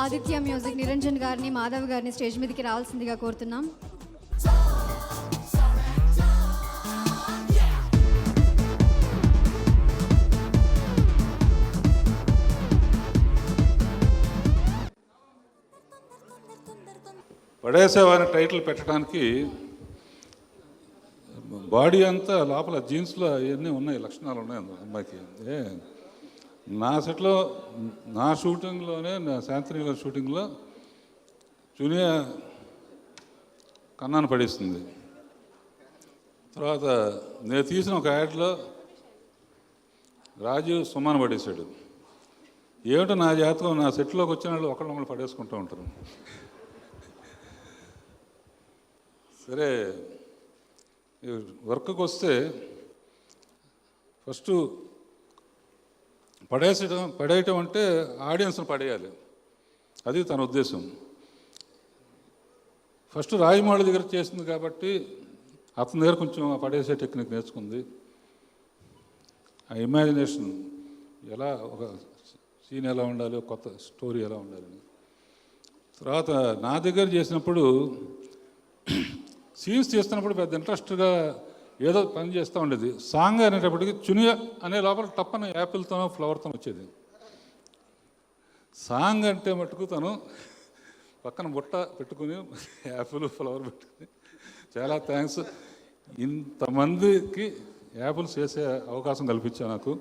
Speaker 3: Aditya music Niranjan గారిని, మాధవ్ గారిని స్టేజ్ మీదకి రావాల్సిందిగా కోరుతున్నాం.
Speaker 9: పడేసేవారి టైటిల్ పెట్టడానికి బాడీ అంతా లోపల జీన్స్లో ఇవన్నీ ఉన్నాయి, లక్షణాలు ఉన్నాయి అమ్మాయికి. నా సెట్లో, నా షూటింగ్లోనే, నా శాంతినిలో షూటింగ్లో జూనియా కన్నాను పడేస్తుంది. తర్వాత నేను తీసిన ఒక యాడ్లో రాజు సుమాను పడేశాడు. ఏమిటో నా జాతకం, నా సెట్లోకి వచ్చిన వాళ్ళు ఒకళ్ళు పడేసుకుంటూ ఉంటారు. సరే, వర్క్కి వస్తే ఫస్ట్ పడేయటం అంటే ఆడియన్స్ని పడేయాలి, అది తన ఉద్దేశం. ఫస్ట్ రాజమౌళి దగ్గర చేసింది కాబట్టి అతని దగ్గర కొంచెం పడేసే టెక్నిక్ నేర్చుకుంది. ఆ ఇమాజినేషన్ ఎలా, ఒక సీన్ ఎలా ఉండాలి, ఒక కొత్త స్టోరీ ఎలా ఉండాలని. తర్వాత నా దగ్గర చేసినప్పుడు సీన్స్ చేస్తున్నప్పుడు పెద్ద ఇంట్రెస్ట్గా ఏదో పని చేస్తూ ఉండేది. సాంగ్ అనేటప్పటికి చునియా అనే లోపల టప్పని యాపిల్తోనో ఫ్లవర్తో వచ్చేది. సాంగ్ అంటే మటుకు తను పక్కన బుట్ట పెట్టుకుని యాపిల్ ఫ్లవర్ పెట్టుకుని, చాలా థ్యాంక్స్, ఇంతమందికి యాపిల్స్ వేసే అవకాశం కల్పించా నాకు.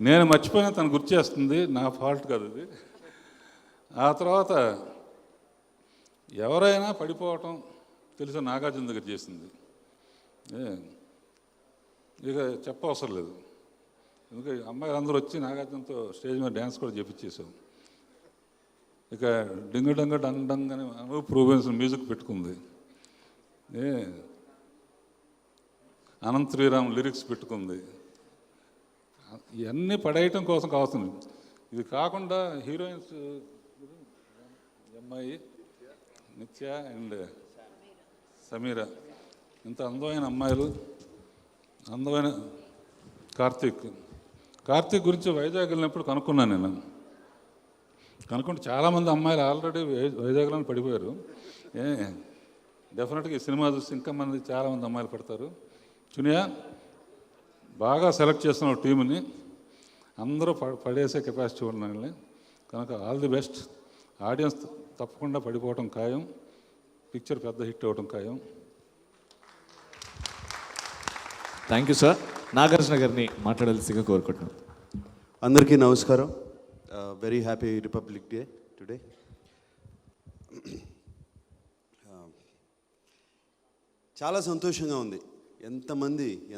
Speaker 9: నేను మర్చిపోయినా తను గుర్తు చేస్తుంది, నా ఫాల్ట్ కాదు అది. ఆ తర్వాత ఎవరైనా పడిపోవటం తెలుసా, నాగార్జున దగ్గర చేసింది. ఇక చెప్పవసరం లేదు, ఎందుకంటే అమ్మాయిలు అందరూ వచ్చి నాగార్జునతో స్టేజ్ మీద డ్యాన్స్ కూడా చేపించేసాం. ఇక డింగు డంగ డంగ్ డంగ్ అని అనూప్ రూబెన్స్ మ్యూజిక్ పెట్టుకుంది. అనంత్ శ్రీరామ్ లిరిక్స్ పెట్టుకుంది. ఇవన్నీ పడేయటం కోసం కావాల్సింది. ఇది కాకుండా హీరోయిన్స్ అమ్మాయి నిత్య అండ్ సమీరా, ఇంత అందమైన అమ్మాయిలు, అందమైన కార్తీక్ గురించి వైజాగ్ వెళ్ళినప్పుడు కనుక్కున్నాను నేను. కనుక్కుంటే చాలామంది అమ్మాయిలు ఆల్రెడీ వైజాగ్లోనే పడిపోయారు. డెఫినెట్గా ఈ సినిమా చూసి ఇంకా చాలామంది అమ్మాయిలు పడతారు. చునియా బాగా సెలెక్ట్ చేస్తున్న టీంని, అందరూ పడేసే కెపాసిటీ ఉన్న కనుక ఆల్ ది బెస్ట్. ఆడియన్స్ తప్పకుండా పడిపోవటం ఖాయం, పిక్చర్ పెద్ద హిట్ అవ్వటం ఖాయం.
Speaker 5: Thank you sir. నాగార్జున గారిని మాట్లాడాల్సిగా కోరుకుంటున్నాం.
Speaker 18: అందరికీ నమస్కారం. Very happy republic day today. చాలా సంతోషంగా ఉంది.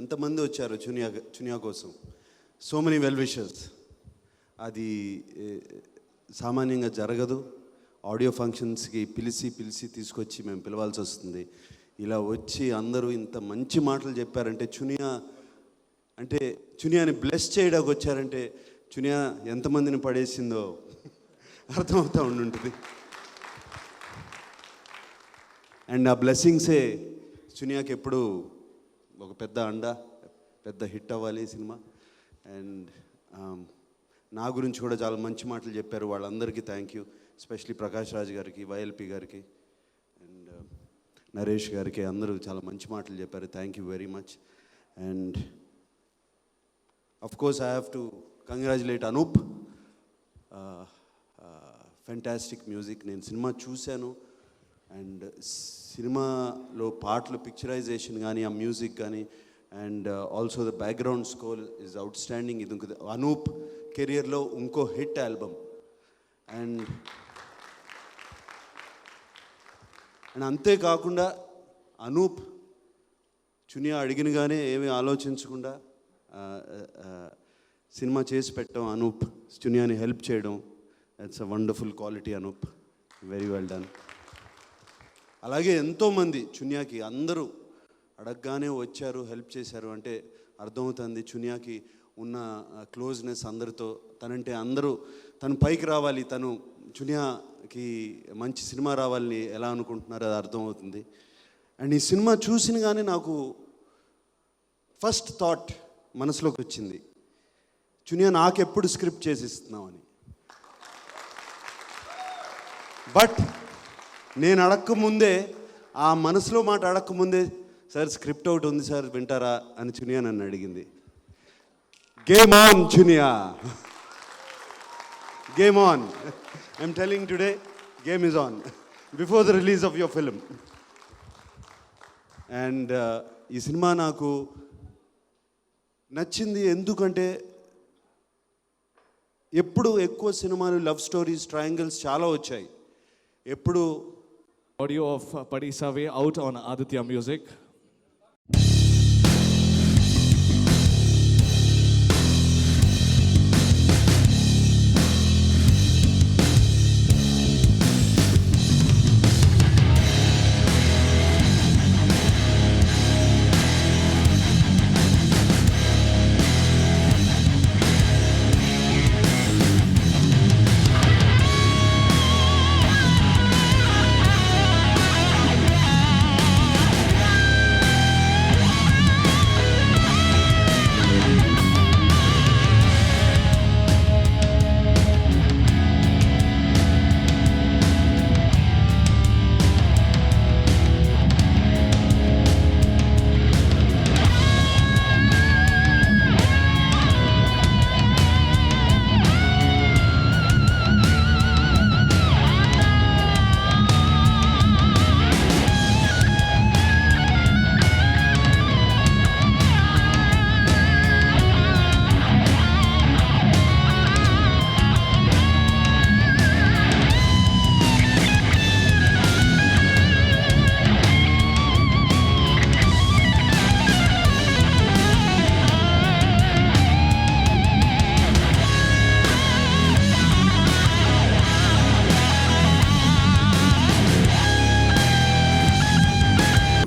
Speaker 18: ఎంతమంది వచ్చారు చునియా కోసం. So many well wishers. అది సామాన్యంగా జరగదు. ఆడియో ఫంక్షన్స్కి పిలిచి తీసుకొచ్చి మేము పిలవాల్సి వస్తుంది. ఇలా వచ్చి అందరూ ఇంత మంచి మాటలు చెప్పారంటే చునియాని బ్లెస్ చేయడానికి వచ్చారంటే చునియా ఎంతమందిని పడేసిందో అర్థమవుతూ ఉండుంటుంది. అండ్ ఆ బ్లెస్సింగ్సే చునియాకి ఎప్పుడు ఒక పెద్ద పెద్ద హిట్ అవ్వాలి సినిమా. అండ్ నా గురించి కూడా చాలా మంచి మాటలు చెప్పారు. వాళ్ళందరికీ thank you. Especially Prakash Raj గారికి, వైఎల్పి గారికి అండ్ నరేష్ గారికి అందరూ చాలా మంచి మాటలు చెప్పారు. Thank you very much. And of course I have to congratulate Anup. Fantastic music. నేను సినిమా చూశాను అండ్ సినిమాలో పాటలు పిక్చరైజేషన్ కానీ ఆ మ్యూజిక్ కానీ and also the background score is outstanding. ఇది అనూప్ కెరియర్లో ఇంకో హిట్ ఆల్బమ్. అండ్ అంతేకాకుండా అనూప్ చునియా అడిగినగానే ఏమీ ఆలోచించకుండా సినిమా చేసి పెట్టడం, అనూప్ చునియాని హెల్ప్ చేయడం, that's a wonderful quality Anup. Very well done. అలాగే ఎంతోమంది చునియాకి అందరూ అడగగానే వచ్చారు, హెల్ప్ చేశారు. అంటే అర్థమవుతుంది చునియాకి ఉన్న క్లోజ్నెస్ అందరితో. తనంటే అందరూ తను పైకి రావాలి, తను చునియాకి మంచి సినిమా రావాలని ఎలా అనుకుంటున్నారో అది అర్థమవుతుంది. అండ్ ఈ సినిమా చూసినగానే నాకు ఫస్ట్ థాట్ మనసులోకి వచ్చింది, చునియా నాకెప్పుడు స్క్రిప్ట్ చేసి ఇస్తున్నామని. బట్ నేను అడగకముందే, ఆ మనసులో మాట అడగకముందే, సార్ స్క్రిప్ట్ ఒకటి ఉంది సార్ వింటారా అని చునియా నన్ను అడిగింది. Game on Chuniya, game on. I'm telling today, game is on before the release of your film. And ఈ సినిమా నాకు నచ్చింది ఎందుకంటే ఎప్పుడు ఎక్కువ సినిమాలు లవ్ స్టోరీస్, ట్రయాంగిల్స్ చాలా వచ్చాయి. ఎప్పుడు
Speaker 5: Audio of Padi Save out on Aditya Music.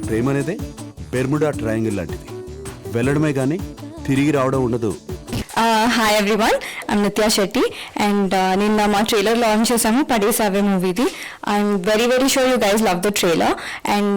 Speaker 18: ప్రేమ అనేది బెర్ముడా ట్రయాంగిల్ లాంటిది. వెళ్ళడమే కానీ తిరిగి రావడం ఉండదు.
Speaker 19: Hi everyone, I'm Nithya Shetty and నిన్న మా ట్రైలర్ లాంచ్ చేసాము పడి సావే మూవీది. I'm very sure you guys love the trailer and